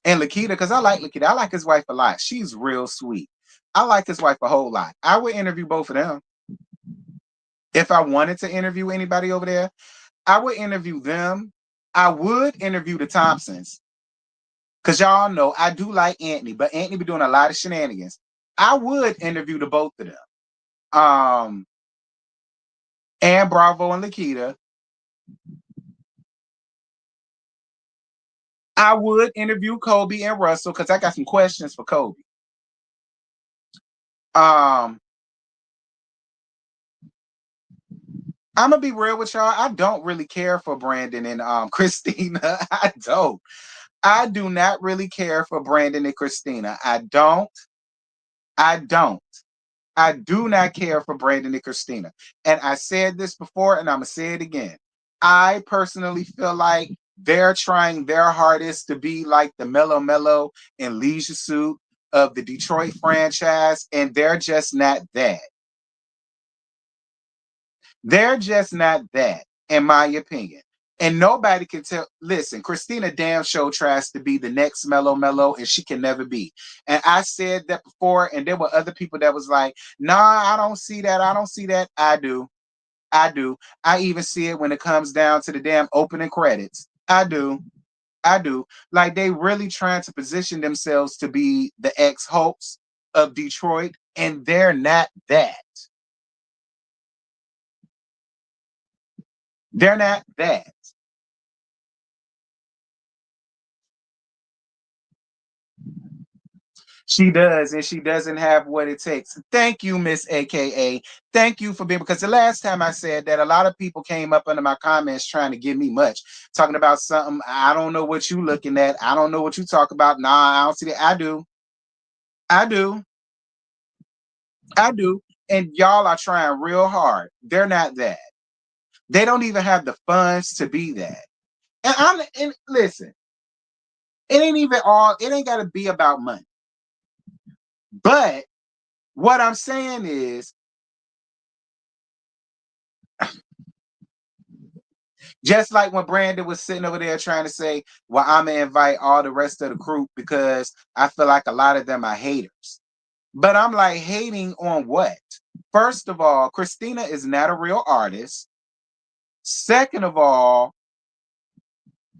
and Lakita because I like Lakita. I like his wife a lot. She's real sweet. I like his wife a whole lot. I would interview both of them. If I wanted to interview anybody over there, I would interview them. I would interview the Thompsons. Because y'all know I do like Anthony, but Anthony be doing a lot of shenanigans. I would interview the both of them. Um, and Bravo and Lakita. I would interview Kobe and Russell because I got some questions for Kobe. Um, I'm gonna be real with y'all. I don't really care for Brandon and Christina. I don't. I do not really care for Brandon and Christina. I don't. I don't. I do not care for Brandon and Christina. And I said this before, and I'm gonna say it again. I personally feel like they're trying their hardest to be like the Mellow and Leisure Suit of the Detroit franchise, and they're just not that. They're just not that, in my opinion. And nobody can tell. Listen, Christina damn show tries to be the next Mellow, and she can never be. And I said that before, and there were other people that was like, "Nah, I don't see that. I don't see that." I do. I do. I even see it when it comes down to the damn opening credits. I do. I do. Like they really trying to position themselves to be the ex-Hopes of Detroit, and they're not that. They're not that. She does, and she doesn't have what it takes. Thank you, Miss AKA. Thank you for being, because the last time I said that, a lot of people came up under my comments trying to give me much, talking about something. I don't know what you looking at. I don't know what you talk about. Nah, I don't see that. I do. I do. I do. And y'all are trying real hard. They're not that. They don't even have the funds to be that. And listen, it ain't gotta be about money. But what I'm saying is, Just like when Brandon was sitting over there trying to say, well, I'm gonna invite all the rest of the group because I feel like a lot of them are haters. But I'm like, hating on what? First of all, Christina is not a real artist. Second of all,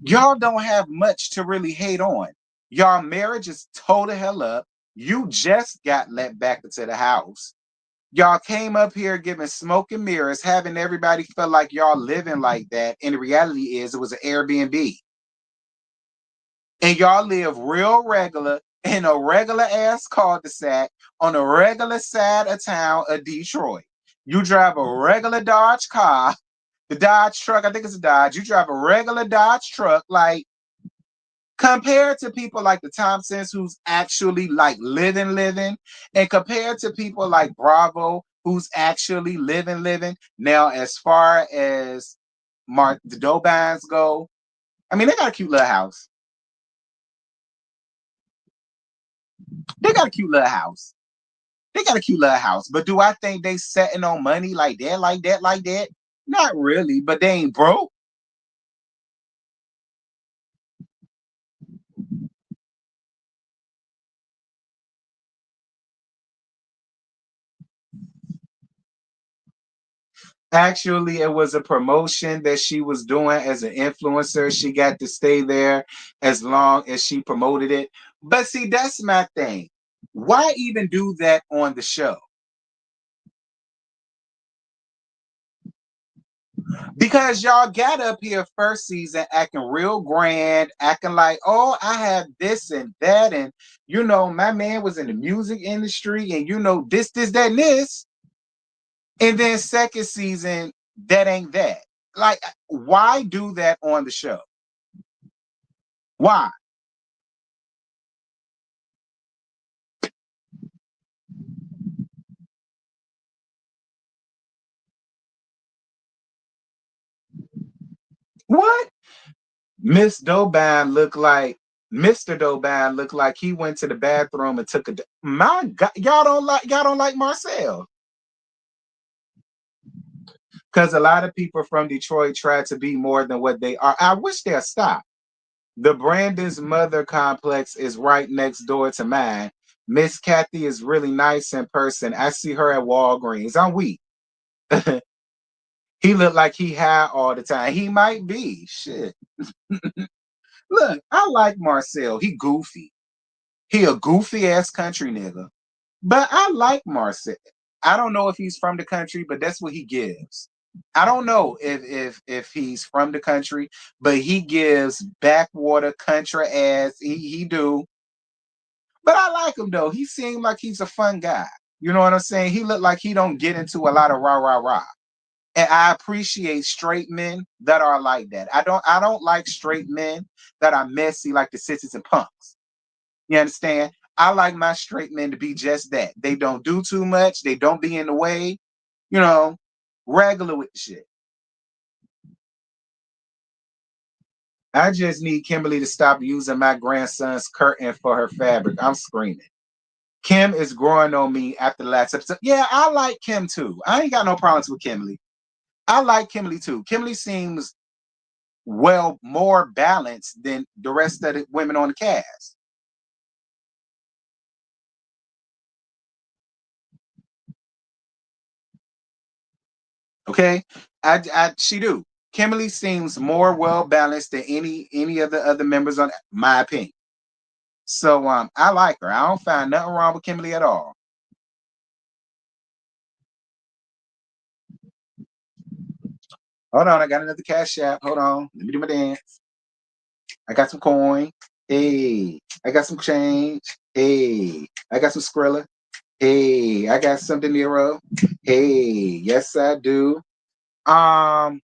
y'all don't have much to really hate on. Y'all marriage is toe to hell up. You just got let back into the house. Y'all came up here giving smoke and mirrors, having everybody feel like y'all living like that. And the reality is it was an Airbnb. And y'all live real regular in a regular ass cul-de-sac on a regular side of town of Detroit. You drive a regular Dodge car, the Dodge truck, I think it's a Dodge. You drive a regular Dodge truck, like compared to people like the Thompsons who's actually like living, and compared to people like Bravo who's actually living. Now, as far as the Dobines go, I mean, they got a cute little house. They got a cute little house. They got a cute little house. But do I think they setting on money like that, like that, like that? Not really, but they ain't broke. Actually, it was a promotion that she was doing as an influencer. She got to stay there as long as she promoted it. But see, that's my thing. Why even do that on the show? Because y'all got up here first season acting real grand, acting like, oh, I have this and that. And, my man was in the music industry and, this, that, and this. And then second season, that ain't that. Like, why do that on the show? Why? What? Miss Dobine looked like Mr. Dobine looked like he went to the bathroom and took a. My God, y'all don't like Marcel because a lot of people from Detroit try to be more than what they are. I wish they'd stop. The Brandon's mother complex is right next door to mine. Miss Kathy is really nice in person. I see her at Walgreens. I'm weak. He looked like he high all the time. He might be. Shit. Look, I like Marcel. He goofy. He a goofy ass country nigga. But I like Marcel. I don't know if he's from the country, but that's what he gives. I don't know if he's from the country, but he gives backwater country ass. He do. But I like him though. He seemed like he's a fun guy. You know what I'm saying? He looked like he don't get into a lot of rah rah rah. And I appreciate straight men that are like that. I don't like straight men that are messy like the sissies and punks. You understand? I like my straight men to be just that. They don't do too much. They don't be in the way. You know, regular with the shit. I just need Kimberly to stop using my grandson's curtain for her fabric. I'm screaming. Kim is growing on me after the last episode. Yeah, I like Kim too. I ain't got no problems with Kimberly. I like Kimberly too. Kimberly seems more balanced than the rest of the women on the cast. Okay, she do. Kimberly seems more well balanced than any of the other members on my opinion. So I like her. I don't find nothing wrong with Kimberly at all. Hold on, I got another cash app. Hold on, let me do my dance. I got some coin. Hey, I got some change. Hey, I got some Skrilla. Hey, I got some De Niro. Hey, yes I do. Um,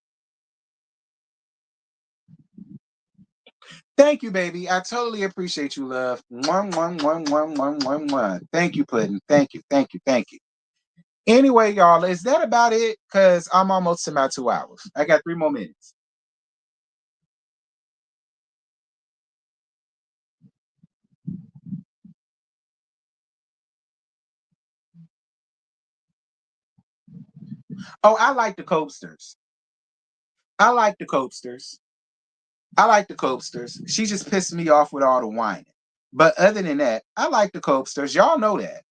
Thank you, baby. I totally appreciate you, love. One. Thank you, Pudding. Thank you. Anyway, y'all, is that about it? Because I'm almost to my 2 hours. I got 3 more minutes. Oh, I like the coasters. I like the copesters. I like the copesters. She just pissed me off with all the whining. But other than that, I like the copesters. Y'all know that.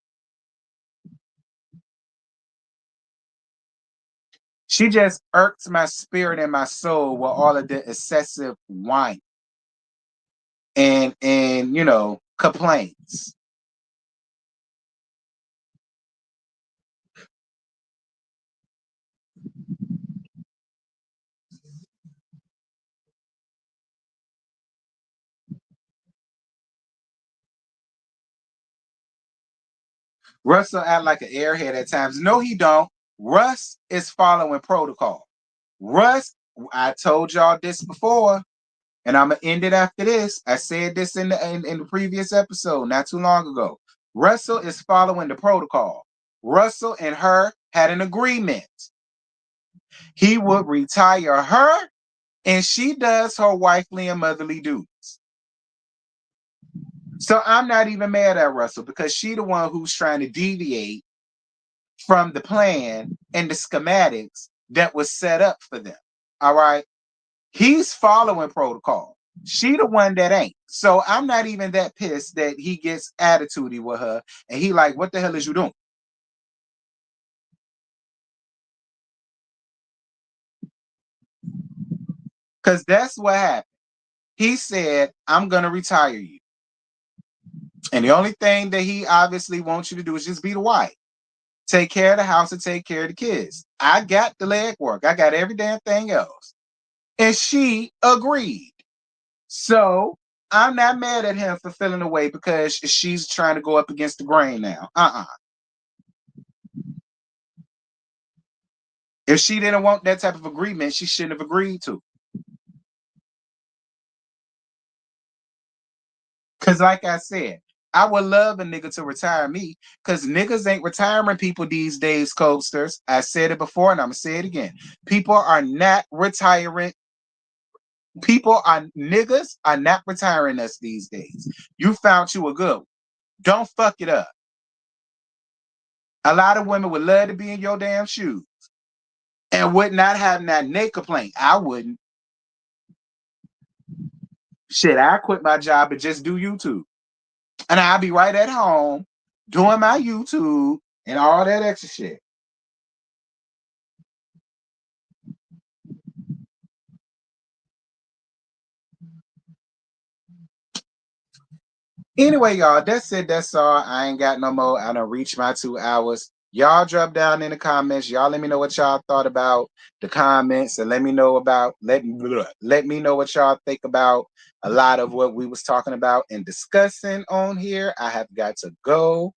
She just irks my spirit and my soul with all of the excessive whine and complaints. Russell act like an airhead at times. No, he don't. Russ is following protocol. Russ, I told y'all this before, and I'm gonna end it after this. I said this in the previous episode not too long ago. Russell is following the protocol. Russell and her had an agreement. He would retire her, and she does her wifely and motherly duties. So I'm not even mad at Russell because she the one who's trying to deviate from the plan and the schematics that was set up for them. All right. He's following protocol. She the one that ain't. So I'm not even that pissed that he gets attitudey with her and he like, what the hell is you doing? Because that's what happened. He said, I'm gonna retire you. And the only thing that he obviously wants you to do is just be the wife. Take care of the house and take care of the kids. I got the leg work. I got every damn thing else. And she agreed. So I'm not mad at him for feeling away because she's trying to go up against the grain now. If she didn't want that type of agreement, she shouldn't have agreed to. Because, like I said, I would love a nigga to retire me because niggas ain't retiring people these days, coasters. I said it before and I'm going to say it again. People are not retiring. Niggas are not retiring us these days. You found you a good one. Don't fuck it up. A lot of women would love to be in your damn shoes and would not have that naked complaint. I wouldn't. Shit, I quit my job and just do YouTube. And I'll be right at home doing my YouTube and all that extra shit. Anyway, y'all, that's it. That's all. I ain't got no more. I done reached my 2 hours. Y'all drop down in the comments. Y'all let me know what y'all thought about the comments and let me know let me know what y'all think about a lot of what we was talking about and discussing on here. I have got to go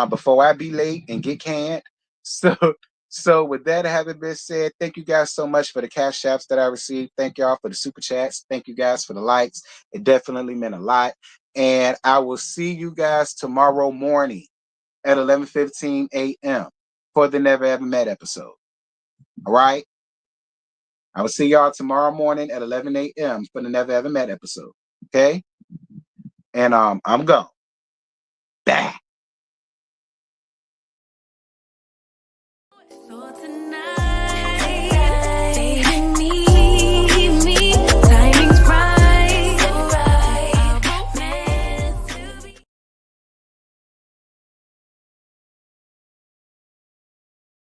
before I be late and get canned. So so with that having been said, thank you guys so much for the cash apps that I received. Thank y'all for the super chats. Thank you guys for the likes. It definitely meant a lot. And I will see you guys tomorrow morning at 11:15 a.m. for the Never Ever Met episode. All right? I will see y'all tomorrow morning at 11 a.m. for the Never Ever Met episode. Okay? And I'm gone. Bah.